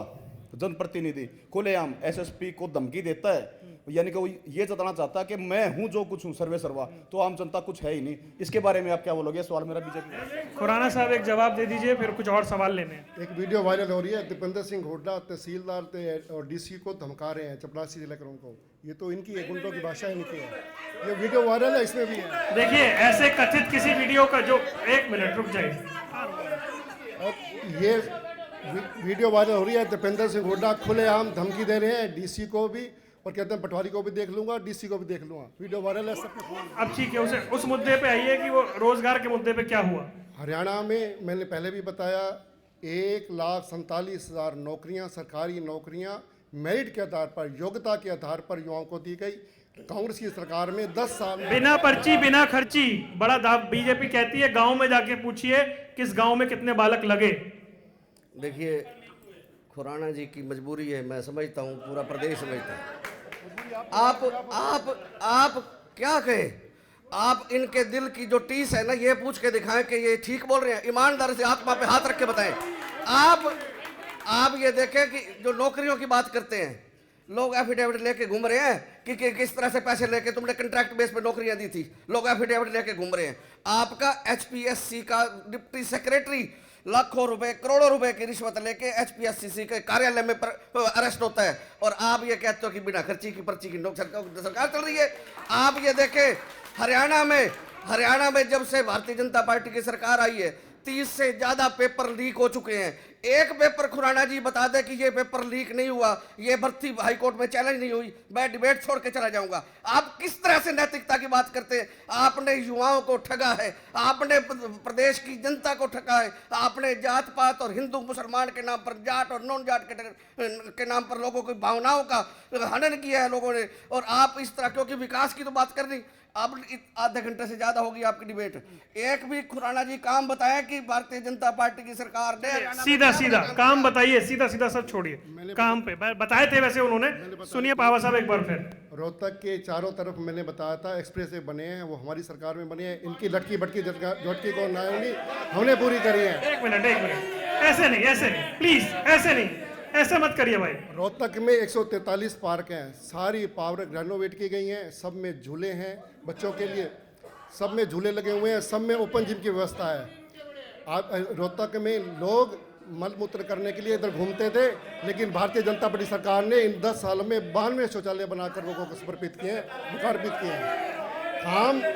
जनप्रतिनिधि खुलेआम एसएसपी को धमकी देता है, यानी कि वो ये जताना चाहता है कि मैं हूं जो कुछ हूं, सर्वे सर्वा, तो आम जनता कुछ है ही नहीं। इसके बारे में आप क्या बोलोगे? सवाल मेरा बीजेपी। खुराना साहब एक जवाब दे दीजिए, फिर कुछ और सवाल लेने हैं। एक वीडियो वायरल हो रही है, दीपेंद्र सिंह हुड्डा तहसीलदार और डीसी को धमका रहे हैं, चपरासी जिला को। ये तो इनकी गुंडों की भाषा ही नहीं है। ये वीडियो वायरल है, इसमें भी है। देखिए ऐसे कथित किसी वीडियो का जो, एक मिनट रुक जाइए, ये वीडियो वायरल हो रही है, दीपेंद्र सिंह हुड्डा खुलेआम धमकी दे रहे हैं डीसी को भी, और कहते हैं पटवारी को भी देख लूंगा, डीसी को भी देख लूंगा। वीडियो वायरल है सबके। अब ठीक है, उस मुद्दे पे आइए कि वो रोजगार के मुद्दे पे क्या हुआ। हरियाणा में मैंने पहले भी बताया 1,47,000 नौकरियां, सरकारी नौकरियां मेरिट के आधार पर, योग्यता के आधार पर युवाओं को दी गई। कांग्रेस की सरकार में 10 साल बिना पर्ची बिना खर्ची, बड़ा दाव बीजेपी कहती है। गांव में जाके पूछिए किस गांव में कितने बालक लगे। देखिए खुराना जी की मजबूरी है, मैं समझता हूँ, पूरा प्रदेश समझता है। आप क्या कहें? आप इनके दिल की जो टीस है ना, ये पूछ के दिखाएं कि ये ठीक बोल रहे हैं। ईमानदारी से आत्मा पे हाथ रख के बताएं। आप ये देखें कि जो नौकरियों की बात करते हैं, लोग एफिडेविट लेके घूम रहे हैं कि किस तरह से पैसे लेके तुमने कंट्रैक्ट बेस पे नौकरियां दी थी। लोग एफिडेविट लेके घूम रहे हैं। आपका HPSC का डिप्टी सेक्रेटरी लाखों रुपए करोड़ों रुपए की रिश्वत लेके HPSC के कार्यालय में अरेस्ट होता है, और आप ये कहते हो कि बिना खर्ची की पर्ची की सरकार चल रही है। आप ये देखें हरियाणा में जब से भारतीय जनता पार्टी की सरकार आई है, 30 से ज्यादा पेपर लीक हो चुके हैं। एक पेपर खुराना जी बता दे कि ये पेपर लीक नहीं हुआ, ये भर्ती हाईकोर्ट में चैलेंज नहीं हुई, मैं डिबेट छोड़ के चला जाऊंगा। आप किस तरह से नैतिकता की बात करते हैं? आपने युवाओं को ठगा है, आपने प्रदेश की जनता को ठगा है, आपने जात पात और हिंदू मुसलमान के नाम पर, जाट और नॉन जाट के नाम पर लोगों की भावनाओं का हनन किया है लोगों ने। और आप इस तरह, क्योंकि विकास की तो बात करनी, अब आधे घंटे से ज्यादा होगी आपकी डिबेट। एक भी खुराना जी काम बताया कि भारतीय जनता पार्टी की सरकार ने सीधा काम बताइए, सीधा सब छोड़िए, काम पे बताए थे वैसे उन्होंने। सुनिए पावा साहब एक बार फिर। रोहतक के चारों तरफ मैंने बताया था एक्सप्रेस वे बने हैं, वो हमारी सरकार में बने हैं। इनकी लटकी बटकी झटकी को नायोगी हमने पूरी करी है। एक मिनट ऐसे नहीं प्लीज, ऐसे मत करिए भाई। रोहतक में 143 पार्क हैं, सारी पार्क रेनोवेट की गई हैं, सब में झूले हैं बच्चों के लिए, सब में झूले लगे हुए हैं, सब में ओपन जिम की व्यवस्था है। आप रोहतक में लोग मल मूत्र करने के लिए इधर घूमते थे, लेकिन भारतीय जनता पार्टी सरकार ने इन 10 सालों में 92 शौचालय बनाकर लोगों को समर्पित किए हैं, लोकार्पित किए हैं।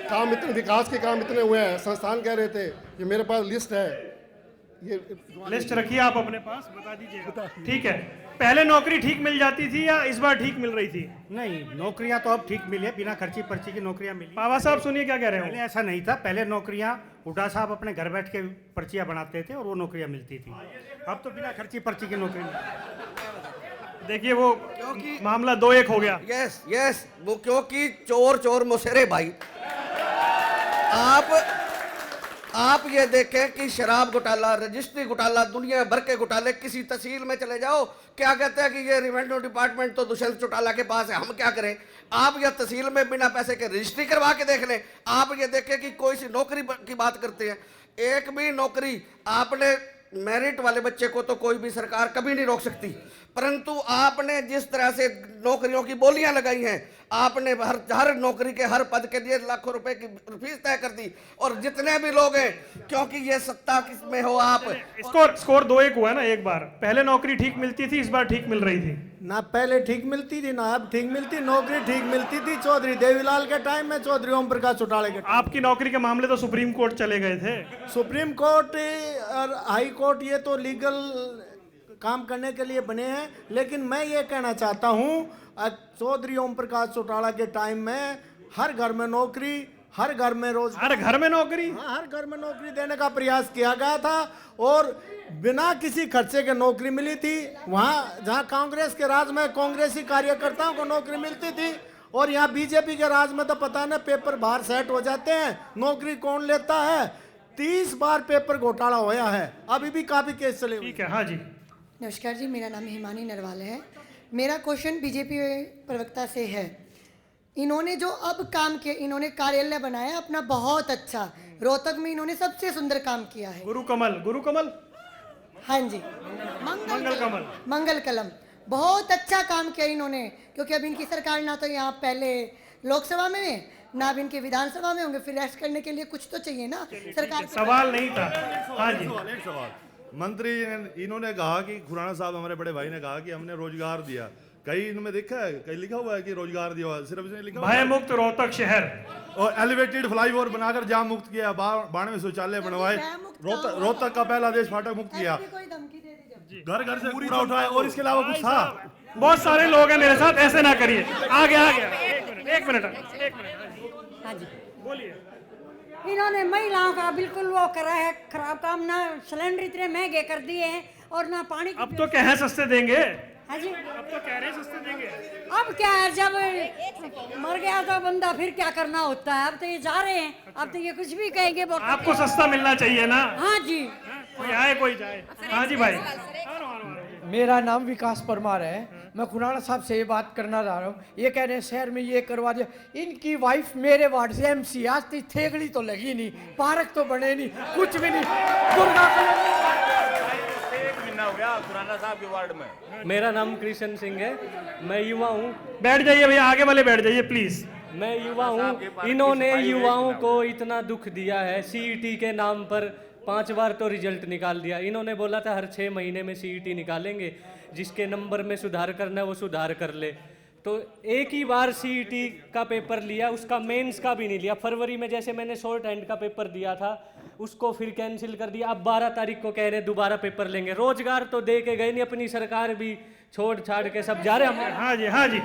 काम इतने विकास के काम इतने हुए हैं। संस्थान कह रहे थे, ये मेरे पास लिस्ट है, ये लिस्ट रखिए आप अपने पास, बता दीजिएगा। ठीक है, पहले नौकरी ठीक मिल जाती थी या इस बार ठीक मिल रही थी? नहीं, नौकरियां तो अब ठीक मिली है, बिना खर्ची पर्ची की नौकरियां मिली। पावा साहब सुनिए क्या कह रहे पहले ऐसा नहीं था। पहले नौकरियां हुड्डा साहब अपने घर बैठ के पर्चियां बनाते थे और वो नौकरियां मिलती थी। अब तो बिना खर्ची पर्ची की नौकरी मिलती। देखिए वो मामला 2-1 हो गया। यस वो क्योंकि चोर मुशेरे भाई, आप ये देखें कि शराब घोटाला, रजिस्ट्री घोटाला, दुनिया भर के घोटाले, किसी तहसील में चले जाओ, क्या कहते हैं कि ये रेवेन्यू डिपार्टमेंट तो दुष्यंत चौटाला के पास है, हम क्या करें। आप ये तहसील में बिना पैसे के रजिस्ट्री करवा के देख लें। आप ये देखें कि कोई सी नौकरी की बात करते हैं, एक भी नौकरी आपने मेरिट वाले बच्चे को तो कोई भी सरकार कभी नहीं रोक सकती, परंतु आपने जिस तरह से नौकरियों की बोलियां लगाई हैं, आपने हर नौकरी के हर पद के लिए लाखों रुपए की फीस तय कर दी। और जितने भी लोग हैं, क्योंकि ये सत्ता किसमें हो आप। स्कोर 2-1 हुआ ना। एक बार पहले नौकरी ठीक मिलती थी, इस बार ठीक मिल रही थी ना। पहले ठीक मिलती थी ना अब ठीक मिलती। नौकरी ठीक मिलती थी चौधरी देवीलाल के टाइम में, चौधरी ओम प्रकाश चौटाला के। आपकी नौकरी के मामले तो सुप्रीम कोर्ट चले गए थे। सुप्रीम कोर्ट और हाई कोर्ट ये तो लीगल काम करने के लिए बने हैं, लेकिन मैं ये कहना चाहता हूँ चौधरी ओम प्रकाश चौटाला के टाइम में हर घर में नौकरी, हर घर में रोजगार, हर घर में नौकरी, हाँ, हर घर में नौकरी देने का प्रयास किया गया था और बिना किसी खर्चे के नौकरी मिली थी। वहाँ जहाँ कांग्रेस के राज में कांग्रेसी कार्यकर्ताओं को नौकरी मिलती थी और यहाँ बीजेपी के राज में तो पता नहीं पेपर बाहर सेट हो जाते हैं, नौकरी कौन लेता है। 30 बार पेपर घोटाला होया है, अभी भी काफी केस चले। ठीक है, हाँ जी। नमस्कार जी, मेरा नाम हिमानी नरवाल है। मेरा क्वेश्चन बीजेपी प्रवक्ता से है। इन्होंने जो अब काम किया, इन्होंने कार्यालय बनाया अपना बहुत अच्छा, रोहतक में इन्होंने सबसे सुंदर काम किया है। गुरु कमल, हाँ जी, मंगल कलम, बहुत अच्छा काम किया इन्होंने। क्योंकि अब इनकी सरकार ना तो यहाँ पहले लोकसभा में ना अब इनके विधानसभा में होंगे, फिर रेस्ट करने के लिए कुछ तो चाहिए ना सरकार। सवाल नहीं था। हाँ जी, एक सवाल। मंत्री इन्होंने कहा कि खुराना साहब हमारे बड़े भाई ने कहा कि हमने रोजगार दिया, कहीं इनमें देखा है, कहीं लिखा हुआ है कि रोजगार दिया हुआ है? सिर्फ इसने लिखा भय मुक्त रोहतक शहर और एलिवेटेड फ्लाईओवर बनाकर जाम मुक्त किया, 92 शौचालय बनवाए, रोहतक का पहला देश फाटक मुक्त किया, घर घर से पूरा उठाया और इसके अलावा कुछ था? बहुत सारे लोग हैं मेरे साथ, ऐसे ना करिए। आ गया एक मिनट। हाँ जी, बोलिए। इन्होंने महिलाओं का बिल्कुल वो करा है खराब काम, ना सिलेंडर इतने महंगे कर दिए हैं और ना पानी। अब तो कह सस्ते देंगे। हाँ जी, अब तो कह रहे सस्ते देंगे। अब क्या है, जब मर गया तो बंदा फिर क्या करना होता है। अब तो ये जा रहे हैं, अब तो ये कुछ भी कहेंगे। आपको सस्ता मिलना चाहिए ना। हाँ जी, कोई आए कोई जाए। हाँ जी भाई। मेरा नाम विकास परमार है। मैं खुराना साहब से ये बात करना चाह रहा हूँ। ये कह रहे हैं शहर में ये करवा दिया। इनकी वाइफ मेरे वार्ड से MC, आज तक थेगड़ी तो लगी नहीं, पार्क तो बने नहीं, कुछ भी नहीं। हो गया खुराना साहब के वार्ड में। मेरा नाम कृष्ण सिंह है, मैं युवा हूँ। बैठ जाइए भैया, आगे वाले बैठ जाइए प्लीज। मैं युवा हूँ। इन्होंने युवाओं को इतना दुख दिया है। CET के नाम पर 5 बार तो रिजल्ट निकाल दिया। इन्होंने बोला था हर 6 महीने में CET निकालेंगे, जिसके नंबर में सुधार करना है वो सुधार कर ले। तो एक ही बार CET का पेपर लिया, उसका मेंस का भी नहीं लिया। फरवरी में जैसे मैंने शॉर्ट हैंड का पेपर दिया था, उसको फिर कैंसिल कर दिया। अब 12 तारीख को कह रहे हैं दोबारा पेपर लेंगे। रोजगार तो दे के गए नहीं, अपनी सरकार भी छोड़ छाड़ के सब जा रहे हैं। हाँ जी, हाँ जी।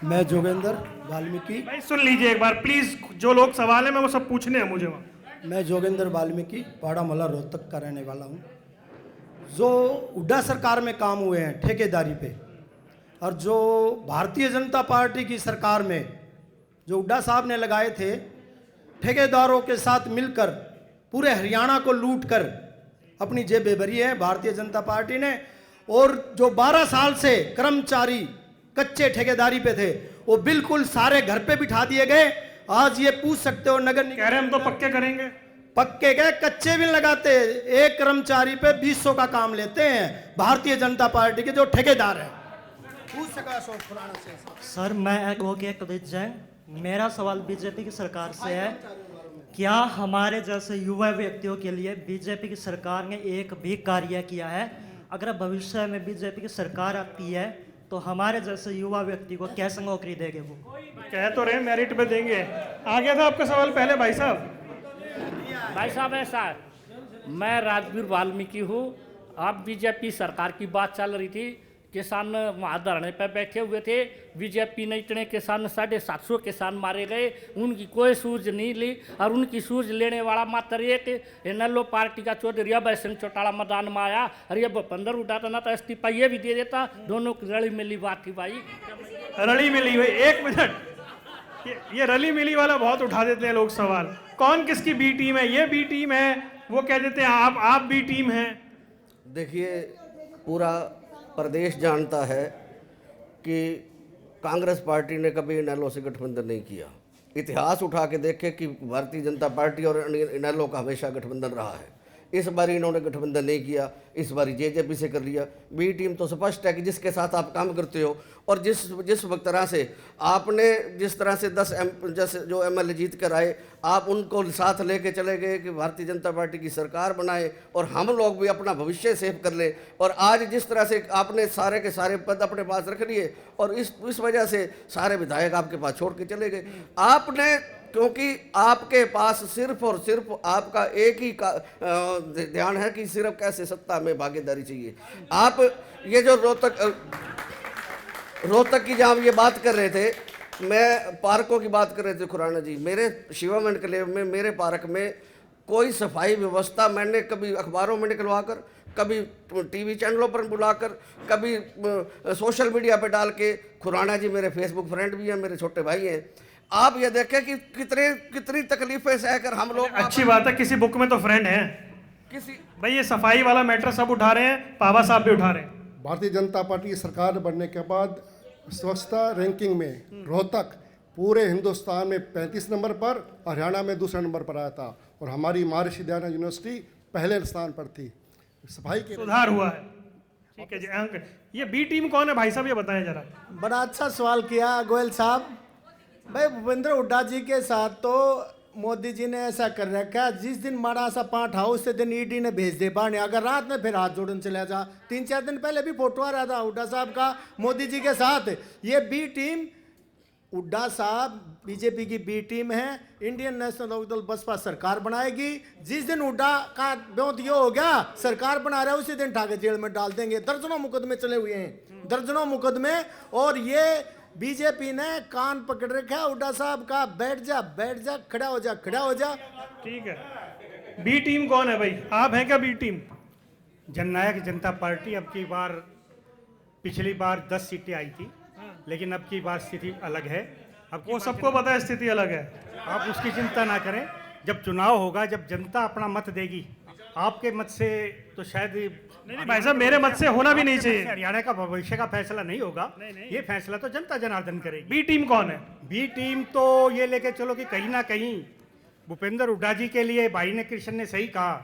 मैं जोगेंद्र वाल्मीकि। भाई सुन लीजिए एक बार प्लीज, जो लोग सवाल है मैं वो सब पूछने हैं मुझे वहाँ। मैं जोगेंद्र वाल्मीकि पाड़ामला रोहतक का रहने वाला हूँ। जो हुड्डा सरकार में काम हुए हैं ठेकेदारी पे, और जो भारतीय जनता पार्टी की सरकार में जो हुड्डा साहब ने लगाए थे, ठेकेदारों के साथ मिलकर पूरे हरियाणा को लूट कर अपनी जेबें भरी है भारतीय जनता पार्टी ने। और जो 12 साल से कर्मचारी कच्चे ठेकेदारी पे थे, वो बिल्कुल सारे घर पे बिठा दिए गए। आज ये पूछ सकते हो नगर निगम, कह रहे हम तो पक्के करेंगे। पक्के गए, कच्चे भी लगाते। एक कर्मचारी पे 200 का काम लेते हैं भारतीय जनता पार्टी के जो ठेकेदार हैं। सर, मैं एडवोकेट कवित जैन। मेरा सवाल बीजेपी की सरकार से है। क्या हमारे जैसे युवा व्यक्तियों के लिए बीजेपी की सरकार ने एक भी कार्य किया है? अगर भविष्य में बीजेपी की सरकार आती है तो हमारे जैसे युवा व्यक्ति को कैसे नौकरी देंगे? वो कह तो रहे मेरिट पे देंगे। आ गया था आपका सवाल पहले भाई साहब। भाई साहब, ऐसा मैं राजवीर वाल्मीकि हूँ। अब बीजेपी सरकार की बात चल रही थी, किसान वहाँ धरने पर बैठे हुए थे। बीजेपी ने इतने किसान 750 किसान मारे गए, उनकी कोई सूझ नहीं ली। और उनकी सूझ लेने वाला मात्र एक NLO पार्टी का चौधरी अभय सिंह चौटाला मैदान में आया। और ये भूपेंद्र हुड्डा था ना, तो इस्तीफा ये भी दे देता। दोनों की रली मिली बात थी भाई, रली मिली हुई। एक मिनट, ये रली मिली वाला बहुत उठा देते हैं लोग सवाल। कौन किसकी बी टीम है? ये बी टीम है, वो कह देते हैं आप बी टीम हैं। देखिए, पूरा प्रदेश जानता है कि कांग्रेस पार्टी ने कभी इनेलो से गठबंधन नहीं किया। इतिहास उठा के देखे कि भारतीय जनता पार्टी और इनेलो का हमेशा गठबंधन रहा है। इस बार इन्होंने गठबंधन नहीं किया, इस बार जेजेपी से कर लिया। बी टीम तो स्पष्ट है कि जिसके साथ आप काम करते हो और जिस वक्त तरह से आपने जिस तरह से 10 जैसे जो एमएलए जीत कर आए, आप उनको साथ लेके चले गए कि भारतीय जनता पार्टी की सरकार बनाए और हम लोग भी अपना भविष्य सेव कर ले। और आज जिस तरह से आपने सारे के सारे पद अपने पास रख लिए और इस वजह से सारे विधायक आपके पास छोड़ के चले गए। आपने, क्योंकि आपके पास सिर्फ और सिर्फ आपका एक ही ध्यान है कि सिर्फ कैसे सत्ता में भागीदारी चाहिए। आप ये जो रोहतक की जहाँ ये बात कर रहे थे, मैं पार्कों की बात कर रहे थे खुराना जी, मेरे शिवम एनक्लेव में मेरे पार्क में कोई सफाई व्यवस्था मैंने कभी अखबारों में निकलवा कर, कभी टीवी चैनलों पर बुलाकर, कभी सोशल मीडिया पे डाल के, खुराना जी मेरे फेसबुक फ्रेंड भी हैं, मेरे छोटे भाई हैं, आप ये देखें कि कितनी तकलीफें सहकर हम लोग। अच्छी बात है, किसी बुक में तो फ्रेंड हैं। किसी भाई ये सफाई वाला मैटर सब उठा रहे हैं, पावा साहब भी उठा रहे हैं। भारतीय जनता पार्टी की सरकार बनने के बाद स्वच्छता रैंकिंग में रोहतक पूरे हिंदुस्तान में 35 नंबर पर, हरियाणा में दूसरे नंबर पर आया था और हमारी महर्षि दयानंद यूनिवर्सिटी पहले स्थान पर थी। सफाई के सुधार हुआ है। ठीक है जी, अंक ये बी टीम कौन है भाई साहब, ये बताएं जरा। बड़ा अच्छा सवाल किया गोयल साहब। भाई भूपेंद्र हुड्डा जी के साथ तो मोदी जी ने ऐसा कर रखा, जिस दिन माड़ा सा पाठ आओ उस दिन ईडी ने भेज दे बाने, अगर रात में फिर हाथ जोड़ने चला जा। 3-4 दिन पहले भी फोटो आ रहा था हुड्डा साहब का मोदी जी के साथ। ये बी टीम, हुड्डा साहब बीजेपी की बी टीम है। इंडियन नेशनल लोकदल बसपा सरकार बनाएगी। जिस दिन हुड्डा का ब्योंत ये हो गया सरकार बना रहा है, उसी दिन ठाके जेल में डाल देंगे। दर्जनों मुकदमे चले हुए हैं, दर्जनों मुकदमे। और ये बीजेपी ने कान पकड़ रखा हुड्डा साहब का, बैठ जा, खड़ा हो जा, खड़ा हो जा। ठीक है, बी टीम कौन है भाई, आप हैं क्या बी टीम? जननायक जनता पार्टी अब की बार, पिछली बार 10 सीटें आई थी, लेकिन अब की बार स्थिति अलग है। अब वो सबको पता है स्थिति अलग है, आप उसकी चिंता ना करें। जब चुनाव होगा, जब जनता अपना मत देगी, आपके मत से तो शायद नहीं भाई साहब, मेरे मत से होना भी नहीं चाहिए। हरियाणा का भविष्य का फैसला नहीं होगा, ये फैसला तो जनता जनार्दन करेगी। बी टीम कौन है? बी टीम तो ये लेके चलो कि कहीं ना कहीं भूपेंद्र हुड्डा जी के लिए भाई ने कृष्ण ने सही कहा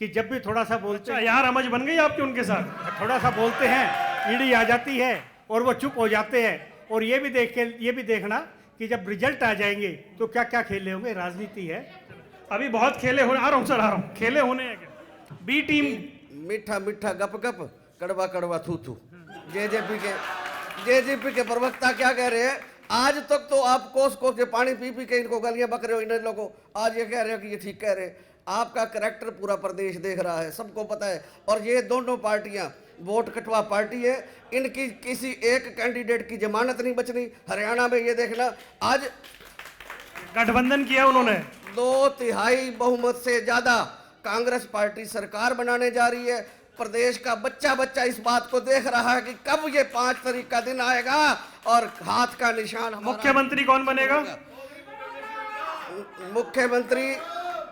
कि जब भी थोड़ा सा बोलते हैं, यार समझ बन गई आपकी उनके साथ, थोड़ा सा बोलते हैं ईडी आ जाती है और वो चुप हो जाते हैं। और ये भी देखना कि जब रिजल्ट आ जाएंगे तो क्या क्या खेले होंगे, राजनीति है। अभी बहुत खेले होने, आ रहा हूँ सर, आ रहा हूँ, खेले होने हैं क्या? बी टीम मीठा मीठा गप गप, कड़वा कड़वा थू थू। जेजेपी के प्रवक्ता क्या कह रहे हैं, आज तक तो आप कोस के पानी पी पी के इनको गलियां बक रहे हो इन लोगों को, आज ये कह रहे हो कि ये ठीक कह रहे हैं। आपका करैक्टर पूरा प्रदेश देख रहा है, सबको पता है। और ये दोनों पार्टियां वोट कटवा पार्टी है, इनकी किसी एक कैंडिडेट की जमानत नहीं बचनी। हरियाणा में ये देखना, आज गठबंधन किया उन्होंने, 2/3 बहुमत से ज्यादा कांग्रेस पार्टी सरकार बनाने जा रही है। प्रदेश का बच्चा इस बात को देख रहा है कि कब ये 5 तारीख का दिन आएगा और हाथ का निशान। मुख्यमंत्री कौन बनेगा?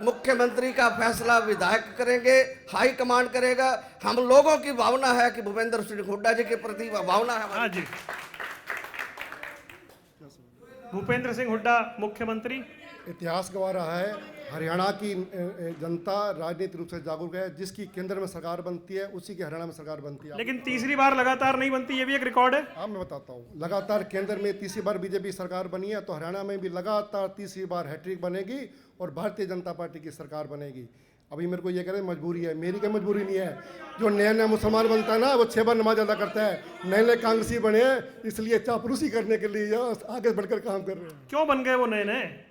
मुख्यमंत्री का फैसला विधायक करेंगे, हाई कमांड करेगा। हम लोगों की भावना है कि भूपेंद्र सिंह हुड्डा जी के प्रति भावना है। हाँ जी, भूपेंद्र सिंह हुड्डा मुख्यमंत्री। इतिहास गवा रहा है, हरियाणा की जनता राजनीतिक रूप से जागरूक है। जिसकी केंद्र में सरकार बनती है उसी की हरियाणा में सरकार बनती है। लेकिन तीसरी बार लगातार नहीं बनती, ये भी एक रिकॉर्ड है। हाँ, मैं बताता हूँ। लगातार केंद्र में तीसरी बार बीजेपी सरकार बनी है, तो हरियाणा में भी लगातार तीसरी बार हैट्रिक बनेगी और भारतीय जनता पार्टी की सरकार बनेगी। अभी मेरे को ये कह रहे हैं मजबूरी है, मेरी कोई मजबूरी नहीं है। जो नया नया मुसलमान बनता है ना, वो 6 बार नमाज अदा करता है। नए नए कांग्रेसी बने हैं, इसलिए चापलूसी करने के लिए आगे बढ़कर काम कर रहे हैं। क्यों बन गए वो नए नए?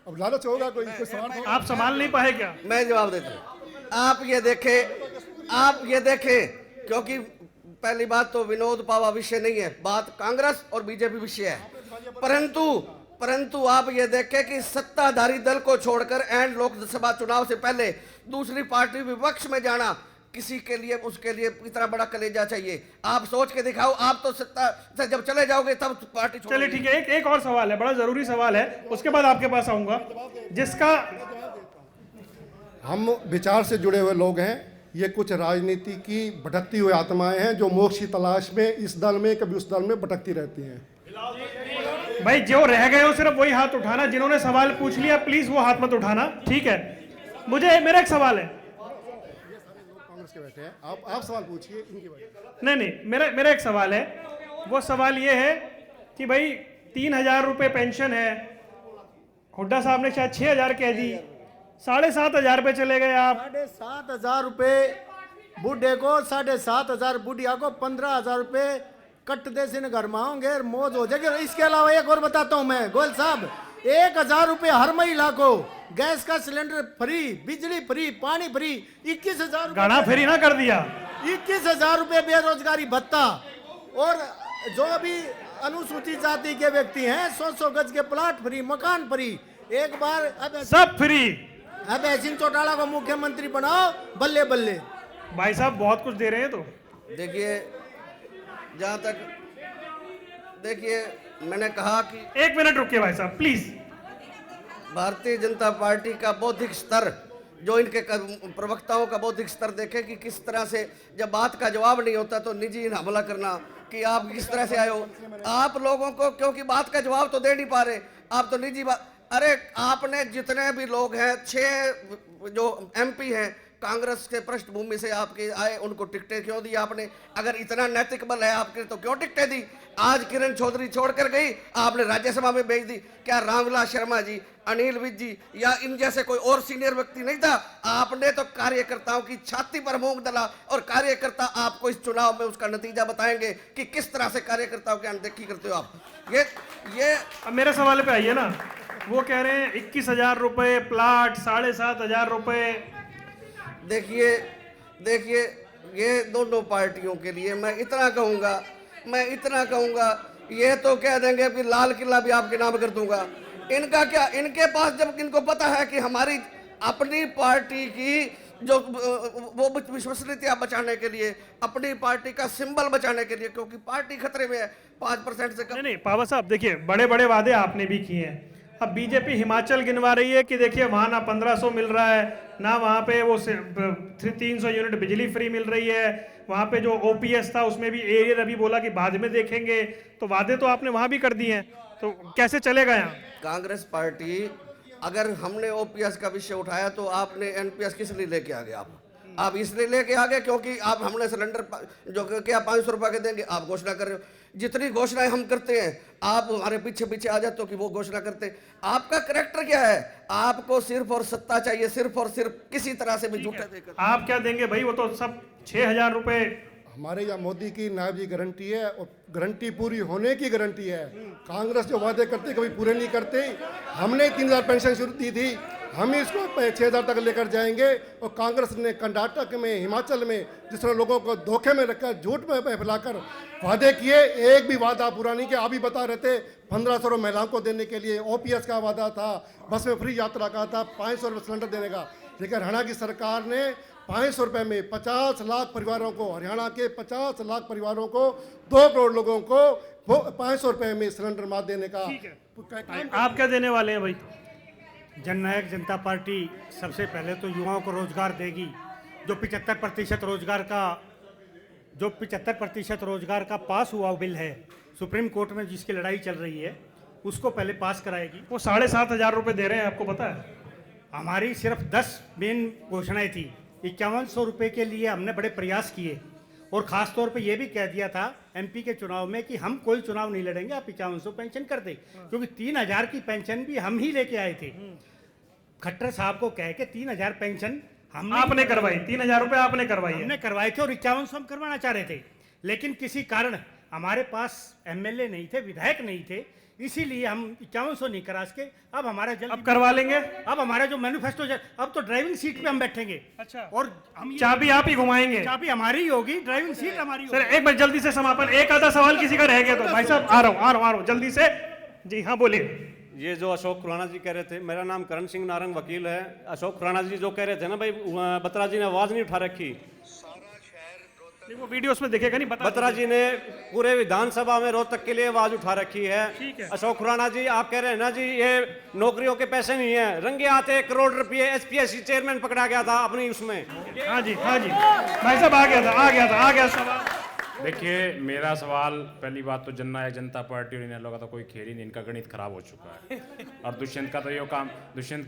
अब लालच होगा, कोई सवाल आप संभाल नहीं पाए क्या? मैं जवाब देता हूँ। आप ये देखें, क्योंकि पहली बात तो विनोद पावा विषय नहीं है, बात कांग्रेस और बीजेपी विषय है। परंतु आप ये देखें कि सत्ताधारी दल को छोड़कर एंड लोकसभा चुनाव से पहले दूसरी पार्टी विपक्ष में जाना, किसी के लिए उसके लिए इतना बड़ा कलेजा चाहिए? आप सोच के दिखाओ। आप तो सत्ता से जब चले जाओगे तब पार्टी चलिए ठीक है, एक और सवाल है, बड़ा जरूरी सवाल है, उसके बाद आपके पास आऊंगा, जिसका हम विचार से जुड़े हुए लोग हैं। ये कुछ राजनीति की भटकती हुई आत्माएं हैं जो मोक्ष की तलाश में इस दल में कभी उस दल में भटकती रहती हैं। भाई जो रह गए हो सिर्फ वही हाथ उठाना, जिन्होंने सवाल पूछ लिया प्लीज वो हाथ मत उठाना, ठीक है? मुझे मेरा एक सवाल है। कांग्रेस के बैठे हैं, आप सवाल पूछिए इनकी वजह। नहीं, मेरा एक सवाल है। वो सवाल ये है कि भाई 3,000 रुपये पेंशन है, हुड्डा साहब ने शायद 6,000 कह दी, 7,500 रुपये चले गए आप। 7,500 रुपये बूढ़े को, 7,500 बुढ़िया को, 15,000 रुपये कट दे से घर में आओगे, मौज हो जाएगी। इसके अलावा एक और बताता हूँ मैं गोयल साहब, 1,000 रुपये हर महिला को, गैस का सिलेंडर फ्री, बिजली फ्री, पानी फ्री, 21,000 गाना फ्री ना कर दिया, 21,000 रुपये बेरोजगारी भत्ता। और जो भी अनुसूचित जाति के व्यक्ति हैं 100 गज के प्लाट फ्री, मकान फ्री। एक बार अब सब फ्री। अब ऐसी चौटाला को मुख्यमंत्री बनाओ, बल्ले बल्ले। भाई साहब बहुत कुछ दे रहे हैं। तो देखिए, जहाँ तक देखिए मैंने कहा कि 1 मिनट रुकिए भाई साहब प्लीज। भारतीय जनता पार्टी का बौद्धिक स्तर, जो इनके प्रवक्ताओं का बौद्धिक स्तर देखे कि किस तरह से जब बात का जवाब नहीं होता तो निजी हमला करना कि आप किस तरह से आए हो। आप लोगों को क्योंकि बात का जवाब तो दे नहीं पा रहे, आप तो निजी बात। अरे आपने जितने भी लोग हैं, 6 जो MP हैं कांग्रेस के पृष्ठभूमि से आपके आए, उनको टिकटें क्यों दी आपने? अगर इतना नैतिक बल है आपके तो क्यों टिकटें दी? आज किरण चौधरी छोड़कर गई, आपने राज्यसभा में भेज दी। क्या रामविलास शर्मा जी, अनिल विज जी या इन जैसे कोई और सीनियर व्यक्ति नहीं था? आपने तो कार्यकर्ताओं की छाती पर मूंग डाला, और कार्यकर्ता आपको इस चुनाव में उसका नतीजा बताएंगे कि किस तरह से कार्यकर्ताओं की अनदेखी करते हो आप। ये अब मेरे सवाल पे आइए ना। वो कह रहे हैं 21,000 रुपये प्लाट, 7,500 रुपये। देखिए ये दोनों पार्टियों के लिए मैं इतना कहूँगा, ये तो कह देंगे कि लाल किला भी आपके नाम कर दूंगा। इनका क्या, इनके पास जब इनको पता है कि हमारी अपनी पार्टी की जो वो विश्वसनीयता बचाने के लिए, अपनी पार्टी का सिंबल बचाने के लिए, क्योंकि पार्टी खतरे में है 5% से कम। नहीं पावा साहब, देखिए बड़े बड़े वादे आपने भी किए हैं। अब बीजेपी हिमाचल गिनवा रही है कि देखिए वहाँ ना 1,500 मिल रहा है, ना वहाँ पे वो 300 यूनिट बिजली फ्री मिल रही है, वहाँ पे जो OPS था उसमें भी एरियर अभी बोला कि बाद में देखेंगे। तो वादे तो आपने वहाँ भी कर दिए हैं, तो कैसे चलेगा यहाँ? कांग्रेस पार्टी, अगर हमने OPS का विषय उठाया तो आपने NPS किस लिए लेके आ गए? आप इसलिए लेके आ गए क्योंकि आप हमने सिलेंडर जो क्या 500 रुपये के देंगे आप घोषणा कर रहे हो। जितनी घोषणाएं हम करते हैं आप हमारे पीछे पीछे आ जाते हो कि वो घोषणा करते हैं। आपका करैक्टर क्या है? आपको सिर्फ और सत्ता चाहिए, सिर्फ और सिर्फ किसी तरह से भी झूठे देकर। आप क्या देंगे भाई? वो तो सब 6,000 रुपये हमारे यहाँ मोदी की नायब जी गारंटी है, और गारंटी पूरी होने की गारंटी है। कांग्रेस जो वादे करते कभी पूरे नहीं करते। हमने 3,000 पेंशन शुरू की थी, हम इसको 6,000 तक लेकर जाएंगे। और कांग्रेस ने कर्नाटक में, हिमाचल में जिस तरह लोगों को धोखे में रखकर, झूठ में फैलाकर वादे किए, एक भी वादा पूरा नहीं किया। अभी बता रहे थे 1,500 महिलाओं को देने के लिए OPS का वादा था, बस में फ्री यात्रा का था, 500 रुपये सिलेंडर देने का। लेकिन हरियाणा की सरकार ने 500 रुपये में 50 लाख परिवारों को, हरियाणा के 50 लाख परिवारों को, 2 करोड़ लोगों को 500 रुपये में सिलेंडर मात देने का। आप क्या देने वाले हैं भाई? जननायक जनता पार्टी सबसे पहले तो युवाओं को रोजगार देगी। जो 75% रोजगार का पास हुआ बिल है सुप्रीम कोर्ट में, जिसकी लड़ाई चल रही है, उसको पहले पास कराएगी। वो 7,500 रुपये दे रहे हैं, आपको पता है? हमारी सिर्फ 10 मेन घोषणाएं थी। 5100 रुपये के लिए हमने बड़े प्रयास किए, और ख़ास तौर पे ये भी कह दिया था MP के चुनाव में कि हम कोई चुनाव नहीं लड़ेंगे, आप 5100 पेंशन कर दे, क्योंकि 3,000 की पेंशन भी हम ही लेके आए थे। खट्टर साहब को कह के 3,000 पेंशन आपने करवाई, 3,000 रुपये आपने करवाई, हमने करवाए थे, और 5100 हम करवाना चाह रहे थे। लेकिन किसी कारण हमारे पास MLA नहीं थे, विधायक नहीं थे, इसीलिए हम 5100 नहीं करा सके। अब हमारा जल्द अब करवा लेंगे। अब हमारा जो मैनिफेस्टो, अब तो ड्राइविंग सीट पे हम बैठेंगे। अच्छा, और हम चाबी आप ही घुमाएंगे? चाबी हमारी ही होगी, ड्राइविंग सीट हमारी होगी। सर एक बार जल्दी से समापन, एक आधा सवाल किसी का रह गया तो भाई साहब आ रहा हूँ जल्दी से। जी हाँ बोलिए। ये जो अशोक खुराना जी कह रहे थे, मेरा नाम करण सिंह नारंग वकील है। अशोक खुराना जी जो कह रहे थे ना भाई, बत्रा जी ने आवाज़ नहीं उठा रखी, नहीं, वो वीडियोस में दिखेगा नहीं, बता बत्रा जी ने पूरे विधानसभा में रोहतक के लिए आवाज उठा रखी है। ठीक है। अशोक खुराना जी आप कह रहे हैं ना जी ये नौकरियों के पैसे नहीं है, रंगे आते 1 करोड़ रुपए एसपीएससी चेयरमैन पकड़ा गया था अपनी उसमें। हाँ जी भाई साहब आ गया सवाल। देखिए मेरा सवाल, पहली बात तो जननायक जनता पार्टी और इन लोगों का तो कोई खेल ही नहीं, इनका गणित खराब हो चुका है। और दुष्यंत का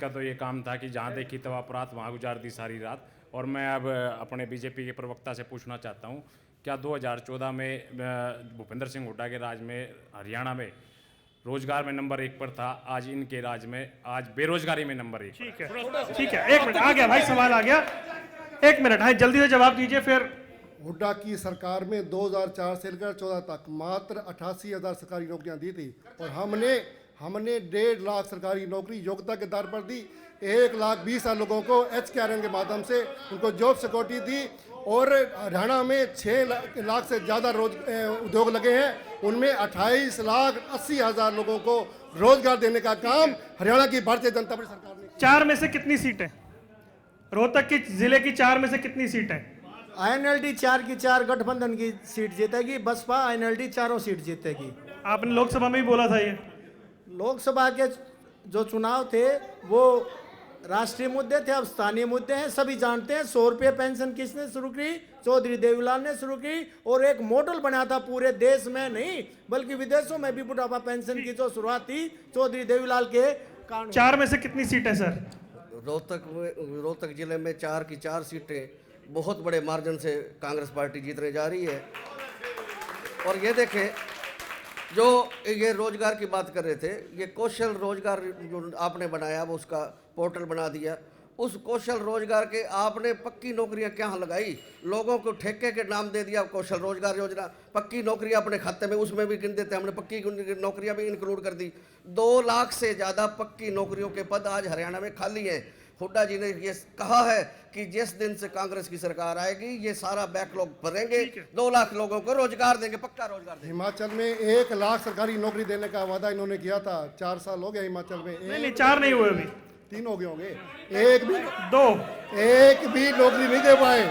तो ये काम था कि जहाँ देखी तब अपराध वहाँ गुजार दी सारी रात। और मैं अब अपने बीजेपी के प्रवक्ता से पूछना चाहता हूँ, क्या 2014 में भूपेंद्र सिंह हुड्डा के राज में हरियाणा में रोजगार में नंबर 1 पर था, आज इनके राज में आज बेरोजगारी में नंबर 1। ठीक है 1 मिनट आ गया भाई, सवाल आ गया, 1 मिनट है, जल्दी से जवाब दीजिए। फिर हुड्डा की सरकार में 2004 से लेकर 14 तक मात्र 88,000 सरकारी नौकरियां दी थी और हमने 1.5 लाख सरकारी नौकरी योग्यता के आधार पर दी। 1,20,000 लोगों को HKRN के माध्यम से उनको जॉब सिक्योरिटी दी और हरियाणा में 6 लाख से ज़्यादा उद्योग लगे हैं, उनमें 28,80,000 लोगों को रोजगार देने का काम हरियाणा की भारतीय जनता पार्टी सरकार ने। 4 में से कितनी सीटें रोहतक की जिले की 4 में से कितनी सीटें? INLD 4 की 4 गठबंधन की सीट जीतेगी, बसपा INLD चारों सीट जीतेगी। आपने लोकसभा में भी बोला था ये। लोकसभा के जो चुनाव थे वो राष्ट्रीय मुद्दे थे, अब स्थानीय मुद्दे हैं। सभी जानते हैं 100 रुपये पेंशन किसने शुरू की? चौधरी देवीलाल ने शुरू की और एक मॉडल बना था पूरे देश में नहीं बल्कि विदेशों में भी बुढ़ापा पेंशन की जो शुरुआत थी चौधरी देवीलाल के कानून। 4 में से कितनी सीटें सर? रोहतक जिले में 4 की 4 सीटें बहुत बड़े मार्जिन से कांग्रेस पार्टी जीतने जा रही है। और ये देखें, जो ये रोजगार की बात कर रहे थे, ये कौशल रोजगार जो आपने बनाया वो उसका पोर्टल बना दिया, उस कौशल रोजगार के आपने पक्की नौकरियां क्या लगाई? लोगों को ठेके के नाम दे दिया कौशल रोजगार योजना, पक्की नौकरियां अपने खाते में उसमें भी गिन देते, हमने पक्की नौकरियां भी इंक्लूड कर दी। 2 लाख से ज़्यादा पक्की नौकरियों के पद आज हरियाणा में खाली हैं। हुड्डा जी ने ये कहा है कि जिस दिन से कांग्रेस की सरकार आएगी ये सारा बैकलॉग भरेंगे, 2 लाख लोगों को रोजगार देंगे, पक्का रोजगार देंगे। हिमाचल में 1 लाख सरकारी नौकरी देने का वादा इन्होंने किया था, 4 साल हो गया हिमाचल में। नहीं 4 नहीं हुए अभी, 3 हो गए होंगे। 1 भी नौकरी नहीं दे पाए,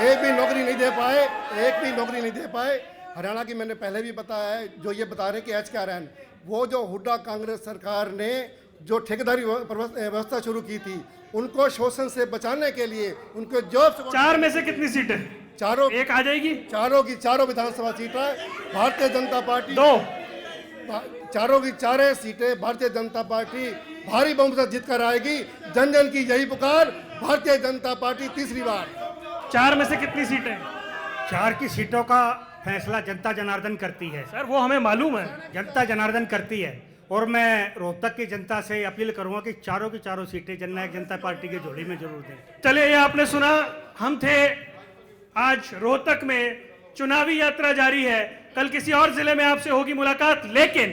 एक भी नौकरी नहीं दे पाए। हरियाणा की मैंने पहले भी बताया है, जो ये बता रहे कि HKRN, वो जो हुड्डा कांग्रेस सरकार ने जो ठेकेदारी व्यवस्था शुरू की थी उनको शोषण से बचाने के लिए उनको जॉब। 4 में से कितनी सीटें? चारों 1 आ जाएगी। चारों की चारों विधानसभा सीटें भारतीय जनता पार्टी 2 चारों की 4 सीटें भारतीय जनता पार्टी भारी बहुमत से जीत कर आएगी। जन जन की यही पुकार, भारतीय जनता पार्टी तीसरी बार। 4 में से कितनी सीटें? 4 की सीटों का फैसला जनता जनार्दन करती है सर, वो हमें मालूम है, जनता जनार्दन करती है। और मैं रोहतक की जनता से अपील करूंगा कि चारों की चारों सीटें जननायक जनता पार्टी की झोली में जरूर दें। चलिए, ये आपने सुना, हम थे आज रोहतक में, चुनावी यात्रा जारी है, कल किसी और जिले में आपसे होगी मुलाकात, लेकिन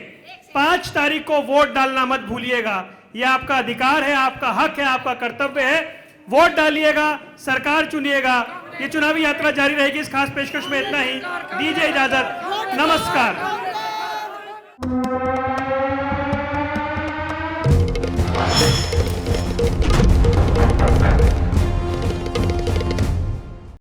5 तारीख को वोट डालना मत भूलिएगा। ये आपका अधिकार है, आपका हक है, आपका कर्तव्य है। वोट डालिएगा, सरकार चुनिएगा। ये चुनावी यात्रा जारी रहेगी। इस खास पेशकश में इतना ही, दीजिए इजाजत, नमस्कार।